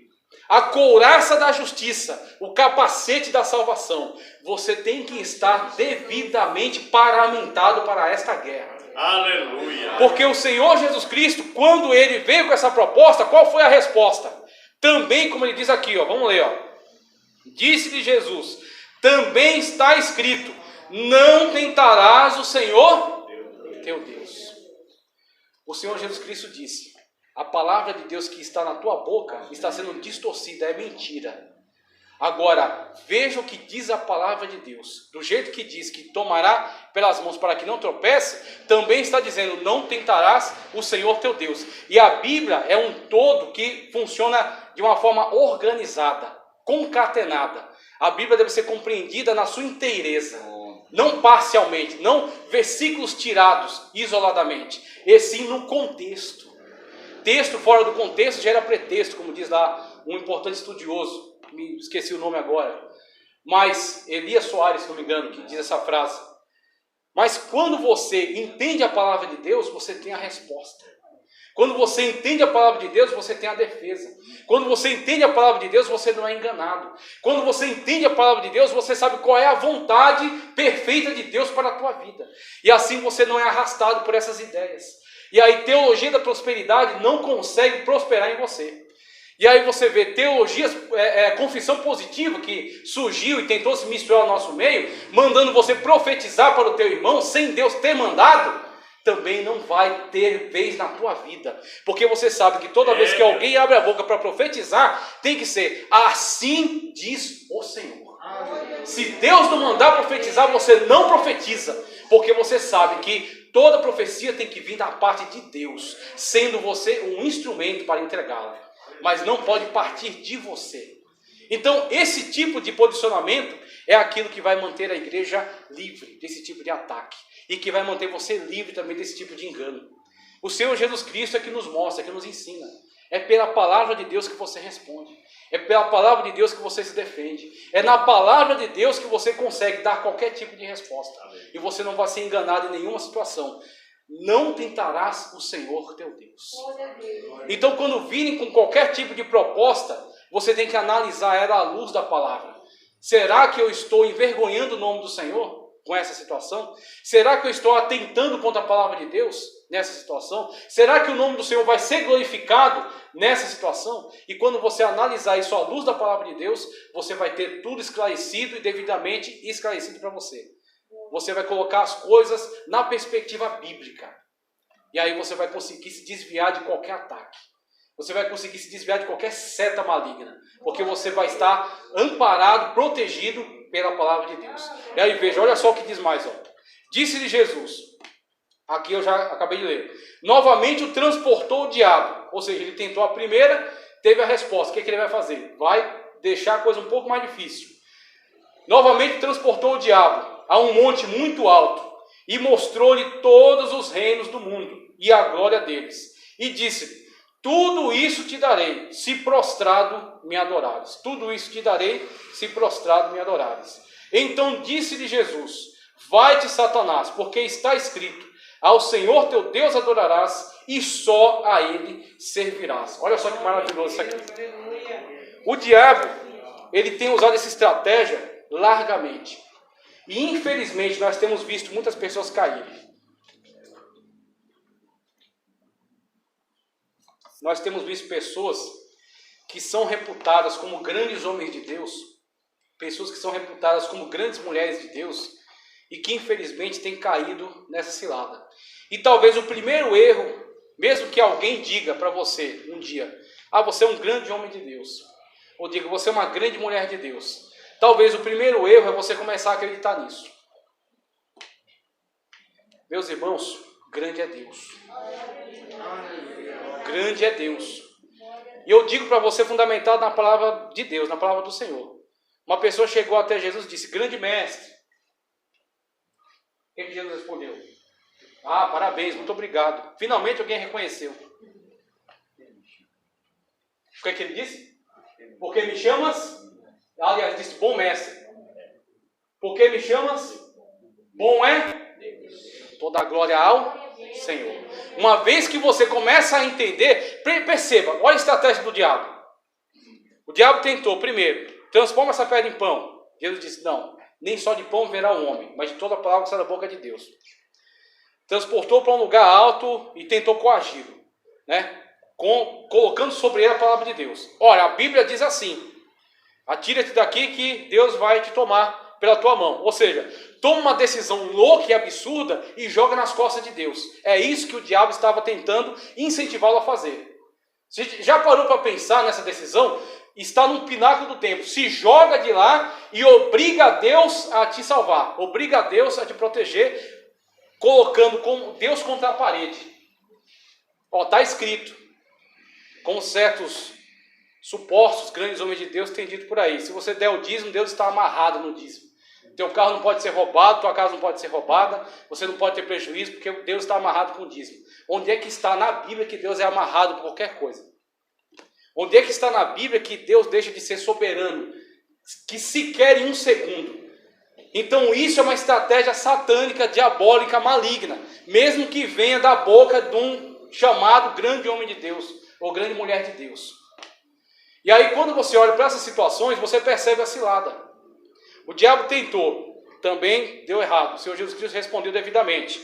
A couraça da justiça, o capacete da salvação. Você tem que estar devidamente paramentado para esta guerra. Aleluia! Porque o Senhor Jesus Cristo, quando ele veio com essa proposta, qual foi a resposta? Também, como ele diz aqui, ó, vamos ler, ó. Disse-lhe Jesus, também está escrito, não tentarás o Senhor teu Deus. O Senhor Jesus Cristo disse, a palavra de Deus que está na tua boca está sendo distorcida, é mentira. Agora, veja o que diz a palavra de Deus. Do jeito que diz que tomará pelas mãos para que não tropece, também está dizendo, não tentarás o Senhor teu Deus. E a Bíblia é um todo que funciona de uma forma organizada, concatenada. A Bíblia deve ser compreendida na sua inteireza. Não parcialmente, não versículos tirados isoladamente, e sim no contexto. Texto fora do contexto gera pretexto, como diz lá um importante estudioso, me esqueci o nome agora, mas Elias Soares, se não me engano, que diz essa frase. Mas quando você entende a palavra de Deus, você tem a resposta. Quando você entende a palavra de Deus, você tem a defesa. Quando você entende a palavra de Deus, você não é enganado. Quando você entende a palavra de Deus, você sabe qual é a vontade perfeita de Deus para a tua vida. E assim você não é arrastado por essas ideias. E aí teologia da prosperidade não consegue prosperar em você. E aí você vê teologias, confissão positiva que surgiu e tentou se misturar ao nosso meio, mandando você profetizar para o teu irmão sem Deus ter mandado, também não vai ter vez na tua vida. Porque você sabe que toda vez que alguém abre a boca para profetizar, tem que ser assim diz o Senhor. Se Deus não mandar profetizar, você não profetiza. Porque você sabe que toda profecia tem que vir da parte de Deus, sendo você um instrumento para entregá-la. Mas não pode partir de você. Então, esse tipo de posicionamento é aquilo que vai manter a igreja livre desse tipo de ataque. E que vai manter você livre também desse tipo de engano. O Senhor Jesus Cristo é que nos mostra, é que nos ensina. É pela palavra de Deus que você responde. É pela palavra de Deus que você se defende. É na palavra de Deus que você consegue dar qualquer tipo de resposta. E você não vai ser enganado em nenhuma situação. Não tentarás o Senhor teu Deus. Então, quando virem com qualquer tipo de proposta, você tem que analisar ela à luz da palavra. Será que eu estou envergonhando o nome do Senhor com essa situação? Será que eu estou atentando contra a palavra de Deus nessa situação? Será que o nome do Senhor vai ser glorificado nessa situação? E quando você analisar isso à luz da palavra de Deus, você vai ter tudo esclarecido e devidamente esclarecido para você. Você vai colocar as coisas na perspectiva bíblica. E aí você vai conseguir se desviar de qualquer ataque. Você vai conseguir se desviar de qualquer seta maligna. Porque você vai estar amparado, protegido pela palavra de Deus. E aí veja, olha só o que diz mais. Disse-lhe Jesus, aqui eu já acabei de ler, novamente o transportou o diabo. Ou seja, ele tentou a primeira, teve a resposta. O que ele vai fazer? Vai deixar a coisa um pouco mais difícil. Novamente transportou o diabo a um monte muito alto e mostrou-lhe todos os reinos do mundo e a glória deles. E disse-lhe, tudo isso te darei, se prostrado me adorares. Tudo isso te darei, se prostrado me adorares. Então disse-lhe Jesus, vai-te, Satanás, porque está escrito, ao Senhor teu Deus adorarás e só a Ele servirás. Olha só que maravilhoso isso aqui. O diabo, ele tem usado essa estratégia largamente. E infelizmente nós temos visto muitas pessoas caírem. Nós temos visto pessoas que são reputadas como grandes homens de Deus, pessoas que são reputadas como grandes mulheres de Deus, e que infelizmente têm caído nessa cilada. E talvez o primeiro erro, mesmo que alguém diga para você um dia, você é um grande homem de Deus, ou diga, você é uma grande mulher de Deus, talvez o primeiro erro é você começar a acreditar nisso. Meus irmãos, grande é Deus. Grande é Deus. E eu digo para você, fundamentado na palavra de Deus, na palavra do Senhor. Uma pessoa chegou até Jesus e disse, grande mestre. O que Jesus respondeu? Parabéns, muito obrigado. Finalmente alguém reconheceu. O que ele disse? Porque me chamas? Aliás, disse, bom mestre. Porque me chamas? Bom é? Toda a glória ao Senhor. Uma vez que você começa a entender, perceba, olha a estratégia do diabo. O diabo tentou, primeiro, transforma essa pedra em pão. Jesus disse, não, nem só de pão verá o homem, mas de toda a palavra que sai da boca de Deus. Transportou para um lugar alto e tentou coagi-lo, né? Colocando sobre ele a palavra de Deus. Olha, a Bíblia diz assim, atira-te daqui que Deus vai te tomar pela tua mão. Ou seja, toma uma decisão louca e absurda e joga nas costas de Deus. É isso que o diabo estava tentando incentivá-lo a fazer. Você já parou para pensar nessa decisão? Está num pináculo do templo. Se joga de lá e obriga a Deus a te salvar. Obriga a Deus a te proteger, colocando Deus contra a parede. Está escrito. Como certos supostos grandes homens de Deus têm dito por aí. Se você der o dízimo, Deus está amarrado no dízimo. Teu carro não pode ser roubado, tua casa não pode ser roubada, você não pode ter prejuízo, porque Deus está amarrado com o dízimo. Onde é que está na Bíblia que Deus é amarrado por qualquer coisa? Onde é que está na Bíblia que Deus deixa de ser soberano? Que sequer em um segundo. Então isso é uma estratégia satânica, diabólica, maligna. Mesmo que venha da boca de um chamado grande homem de Deus, ou grande mulher de Deus. E aí quando você olha para essas situações, você percebe a cilada. O diabo tentou, também deu errado. O Senhor Jesus Cristo respondeu devidamente.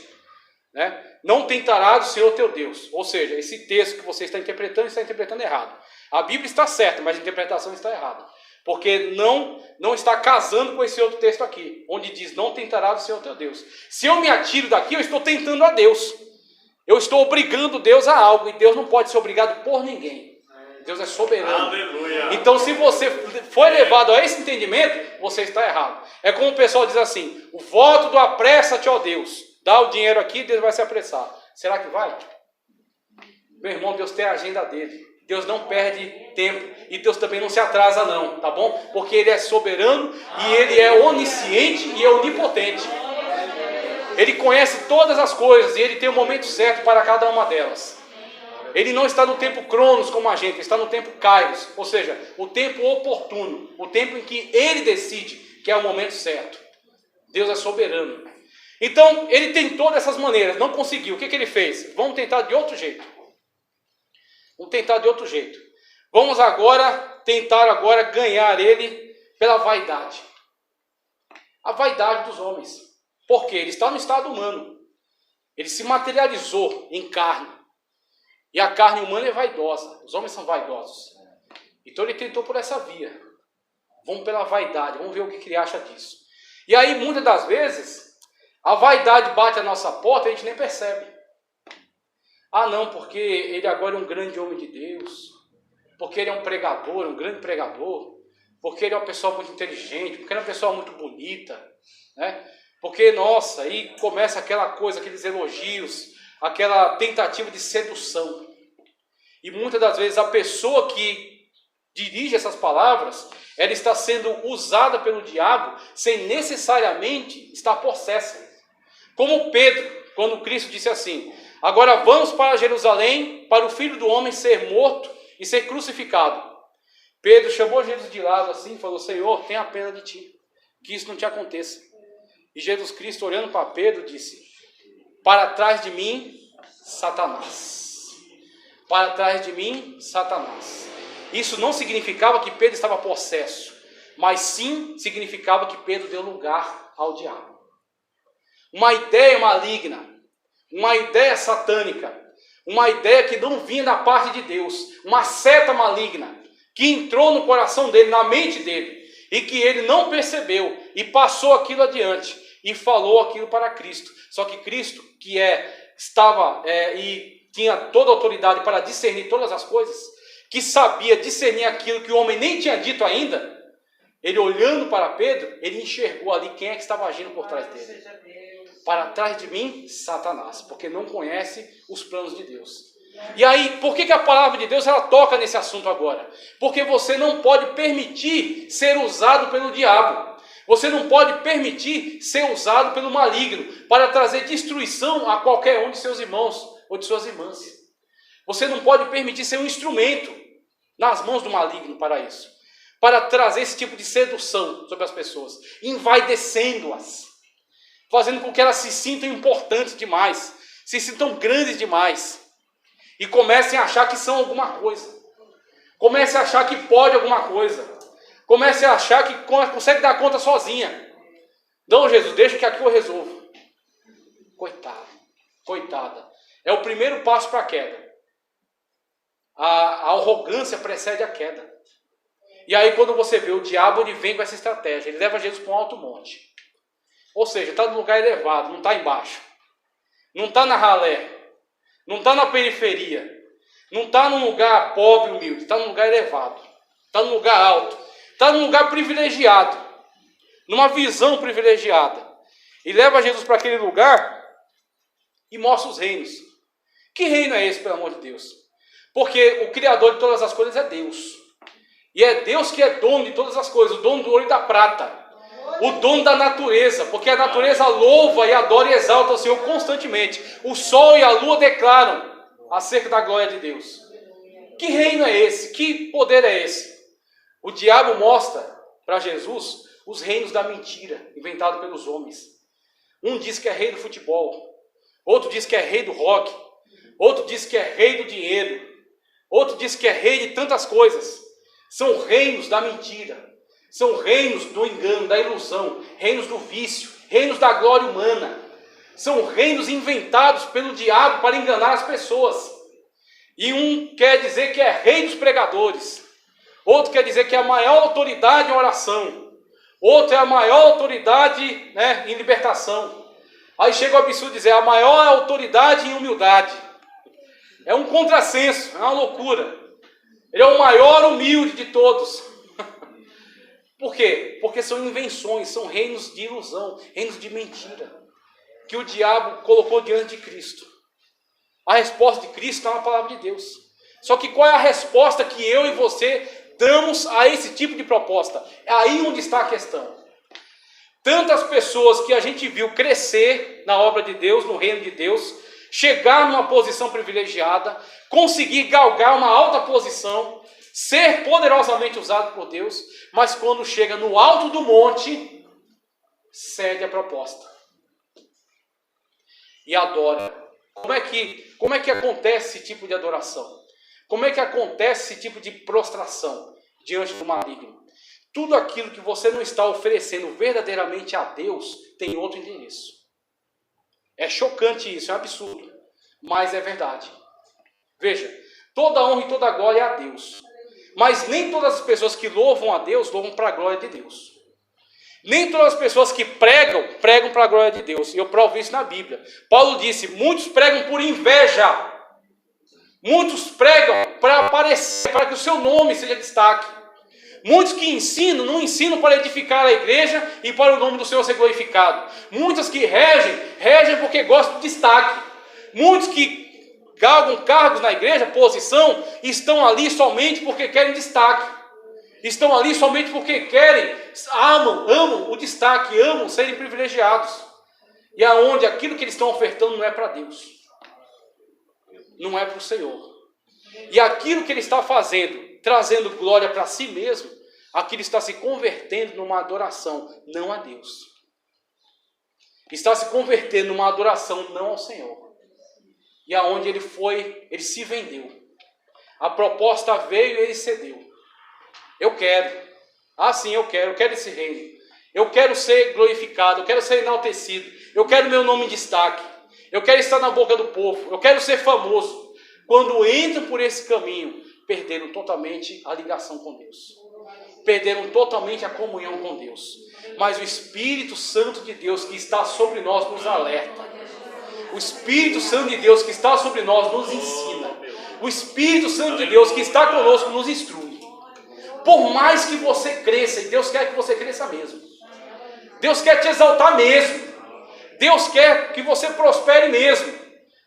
Né? Não tentarás o Senhor teu Deus. Ou seja, esse texto que você está interpretando errado. A Bíblia está certa, mas a interpretação está errada. Porque não está casando com esse outro texto aqui, onde diz, não tentarás o Senhor teu Deus. Se eu me atiro daqui, eu estou tentando a Deus. Eu estou obrigando Deus a algo, e Deus não pode ser obrigado por ninguém. Deus é soberano. Aleluia. Então, se você foi levado a esse entendimento, você está errado. É como o pessoal diz assim, o voto do apressa-te, ó Deus. Dá o dinheiro aqui, Deus vai se apressar. Será que vai? Meu irmão, Deus tem a agenda dele. Deus não perde tempo. E Deus também não se atrasa não, tá bom? Porque Ele é soberano e Ele é onisciente e é onipotente. Ele conhece todas as coisas e Ele tem o momento certo para cada uma delas. Ele não está no tempo cronos como a gente, ele está no tempo kairos, ou seja, o tempo oportuno, o tempo em que Ele decide que é o momento certo. Deus é soberano. Então, ele tentou dessas maneiras, não conseguiu. O que ele fez? Vamos tentar de outro jeito. Vamos tentar ganhar ele pela vaidade. A vaidade dos homens. Porque ele está no estado humano. Ele se materializou em carne. E a carne humana é vaidosa. Os homens são vaidosos. Então ele tentou por essa via. Vamos pela vaidade. Vamos ver o que ele acha disso. E aí, muitas das vezes, a vaidade bate a nossa porta e a gente nem percebe. Ah, não, porque ele agora é um grande homem de Deus. Porque ele é um pregador, um grande pregador. Porque ele é uma pessoa muito inteligente. Porque ele é uma pessoa muito bonita. Né? Porque, nossa, aí começa aquela coisa, aqueles elogios, aquela tentativa de sedução. E muitas das vezes a pessoa que dirige essas palavras, ela está sendo usada pelo diabo sem necessariamente estar possessa. Como Pedro, quando Cristo disse assim, agora vamos para Jerusalém, para o Filho do Homem ser morto e ser crucificado. Pedro chamou Jesus de lado assim e falou, Senhor, tenha pena de ti, que isso não te aconteça. E Jesus Cristo, olhando para Pedro, disse, para trás de mim, Satanás. Para trás de mim, Satanás. Isso não significava que Pedro estava possesso, mas sim significava que Pedro deu lugar ao diabo. Uma ideia maligna, uma ideia satânica, uma ideia que não vinha da parte de Deus, uma seta maligna, que entrou no coração dele, na mente dele, e que ele não percebeu, e passou aquilo adiante, e falou aquilo para Cristo. Só que Cristo, que e tinha toda a autoridade para discernir todas as coisas, que sabia discernir aquilo que o homem nem tinha dito ainda, ele olhando para Pedro, ele enxergou ali quem é que estava agindo por trás dele. Para trás de mim, Satanás, porque não conhece os planos de Deus. E aí, por que a palavra de Deus ela toca nesse assunto agora? Porque você não pode permitir ser usado pelo diabo. Você não pode permitir ser usado pelo maligno para trazer destruição a qualquer um de seus irmãos ou de suas irmãs. Você não pode permitir ser um instrumento nas mãos do maligno para isso. Para trazer esse tipo de sedução sobre as pessoas, envaidecendo-as, fazendo com que elas se sintam importantes demais, se sintam grandes demais, e comecem a achar que são alguma coisa, comecem a achar que pode alguma coisa, comecem a achar que consegue dar conta sozinha. Não, Jesus, deixa que aqui eu resolvo. Coitado, coitada. É o primeiro passo para a queda. A arrogância precede a queda. E aí quando você vê o diabo, ele vem com essa estratégia. Ele leva Jesus para um alto monte. Ou seja, está no lugar elevado, não está embaixo. Não está na ralé. Não está na periferia. Não está num lugar pobre, humilde. Está num lugar elevado. Está num lugar alto. Está num lugar privilegiado. Numa visão privilegiada. E leva Jesus para aquele lugar e mostra os reinos. Que reino é esse, pelo amor de Deus? Porque o Criador de todas as coisas é Deus. E é Deus que é dono de todas as coisas. O dono do ouro e da prata. O dono da natureza. Porque a natureza louva e adora e exalta o Senhor constantemente. O sol e a lua declaram acerca da glória de Deus. Que reino é esse? Que poder é esse? O diabo mostra para Jesus os reinos da mentira, inventado pelos homens. Um diz que é rei do futebol. Outro diz que é rei do rock. outro diz que é rei do dinheiro, outro diz que é rei de tantas coisas. São reinos da mentira, são reinos do engano, da ilusão, reinos do vício, reinos da glória humana. São reinos inventados pelo diabo para enganar as pessoas. E um quer dizer que é rei dos pregadores, outro quer dizer que é a maior autoridade em oração, outro é a maior autoridade, em libertação. Aí chega o absurdo de dizer a maior autoridade em humildade. É um contrassenso, é uma loucura. Ele é o maior humilde de todos. Por quê? Porque são invenções, são reinos de ilusão, reinos de mentira, que o diabo colocou diante de Cristo. A resposta de Cristo está na palavra de Deus. Só que qual é a resposta que eu e você damos a esse tipo de proposta? É aí onde está a questão. Tantas pessoas que a gente viu crescer na obra de Deus, no reino de Deus, chegar numa posição privilegiada, conseguir galgar uma alta posição, ser poderosamente usado por Deus, mas quando chega no alto do monte, cede a proposta e adora. Como é que acontece esse tipo de adoração? Como é que acontece esse tipo de prostração diante do maligno? Tudo aquilo que você não está oferecendo verdadeiramente a Deus tem outro endereço. É chocante isso, é um absurdo, mas é verdade. Veja, toda honra e toda glória é a Deus. Mas nem todas as pessoas que louvam a Deus, louvam para a glória de Deus. Nem todas as pessoas que pregam, pregam para a glória de Deus. E eu provo isso na Bíblia. Paulo disse, muitos pregam por inveja. Muitos pregam para aparecer, para que o seu nome seja destaque. Muitos que ensinam, não ensinam para edificar a igreja e para o nome do Senhor ser glorificado. Muitos que regem porque gostam de destaque. Muitos que galgam cargos na igreja, posição, estão ali somente porque querem destaque. Estão ali somente porque querem, amam o destaque, amam serem privilegiados. E aonde aquilo que eles estão ofertando não é para Deus. Não é para o Senhor. E aquilo que ele está fazendo, trazendo glória para si mesmo, aquilo está se convertendo numa adoração, não a Deus. Está se convertendo numa adoração, não ao Senhor. E aonde ele ele se vendeu. A proposta veio e ele cedeu. Eu quero. Sim, eu quero esse reino. Eu quero ser glorificado, eu quero ser enaltecido. Eu quero meu nome em destaque. Eu quero estar na boca do povo. Eu quero ser famoso. Quando entram por esse caminho, perderam totalmente a ligação com Deus. Perderam totalmente a comunhão com Deus. Mas o Espírito Santo de Deus que está sobre nós nos alerta. O Espírito Santo de Deus que está sobre nós nos ensina. O Espírito Santo de Deus que está conosco nos instrui. Por mais que você cresça, e Deus quer que você cresça mesmo. Deus quer te exaltar mesmo. Deus quer que você prospere mesmo.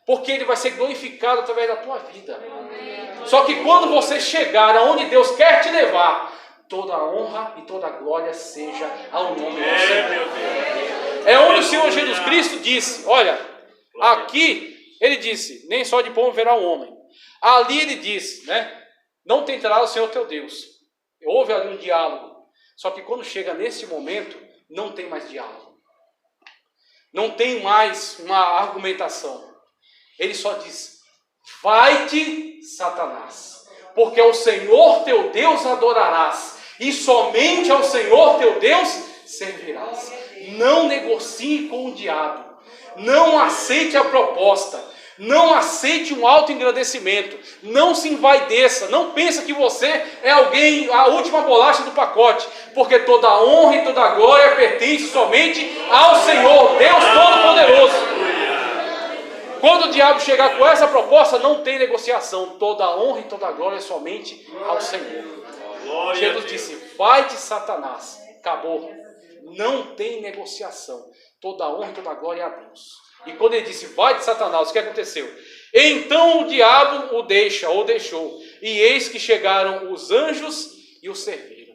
Porque Ele vai ser glorificado através da tua vida. Só que quando você chegar aonde Deus quer te levar, toda a honra e toda a glória seja ao nome do Senhor. É onde o Senhor Jesus Cristo disse, olha, aqui Ele disse, nem só de pão verá o homem. Ali Ele disse, não tentará o Senhor teu Deus. Houve ali um diálogo. Só que quando chega nesse momento, não tem mais diálogo. Não tem mais uma argumentação. Ele só diz, vai-te, Satanás, porque ao Senhor teu Deus adorarás, e somente ao Senhor teu Deus servirás. Não negocie com o diabo. Não aceite a proposta. Não aceite um autoengrandecimento. Não se envaideça. Não pense que você é alguém, a última bolacha do pacote. Porque toda a honra e toda a glória pertence somente ao Senhor, Deus Todo-Poderoso. Quando o diabo chegar com essa proposta, não tem negociação. Toda a honra e toda a glória é somente ao Senhor. Jesus disse, vai-te, Satanás. Acabou. Não tem negociação. Toda a honra e toda a glória é a Deus. E quando ele disse, vai-te, Satanás, o que aconteceu? Então o diabo o deixou. E eis que chegaram os anjos e o serviram.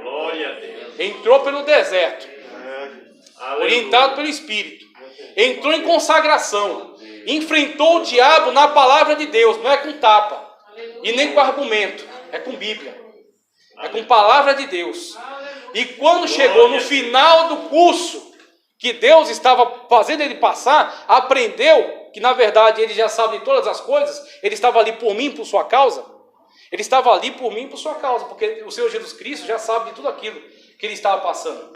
Glória a Deus. Entrou pelo deserto. Orientado pelo Espírito. Entrou em consagração. Enfrentou o diabo na palavra de Deus. Não é com tapa. E nem com argumento. É com Bíblia. É com palavra de Deus. E quando chegou no final do curso que Deus estava fazendo ele passar, aprendeu, que na verdade ele já sabe de todas as coisas, ele estava ali por mim, por sua causa. Ele estava ali por mim, por sua causa, porque o Senhor Jesus Cristo já sabe de tudo aquilo que ele estava passando.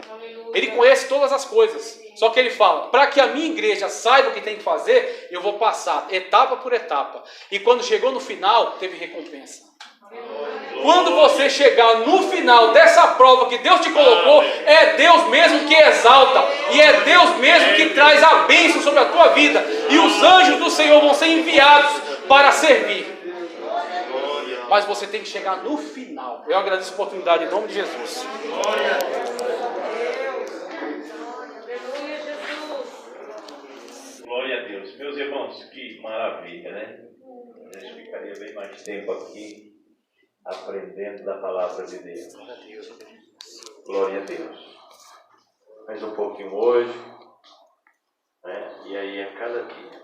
Ele conhece todas as coisas. Só que ele fala, para que a minha igreja saiba o que tem que fazer, eu vou passar etapa por etapa. E quando chegou no final, teve recompensa. Quando você chegar no final dessa prova que Deus te colocou, é Deus mesmo que exalta. E é Deus mesmo que traz a bênção sobre a tua vida. E os anjos do Senhor vão ser enviados para servir. Mas você tem que chegar no final. Eu agradeço a oportunidade em nome de Jesus. Glória a Deus. Meus irmãos, que maravilha, né? A gente ficaria bem mais tempo aqui aprendendo da palavra de Deus. Glória a Deus. Mais um pouquinho hoje, né? E aí a cada dia,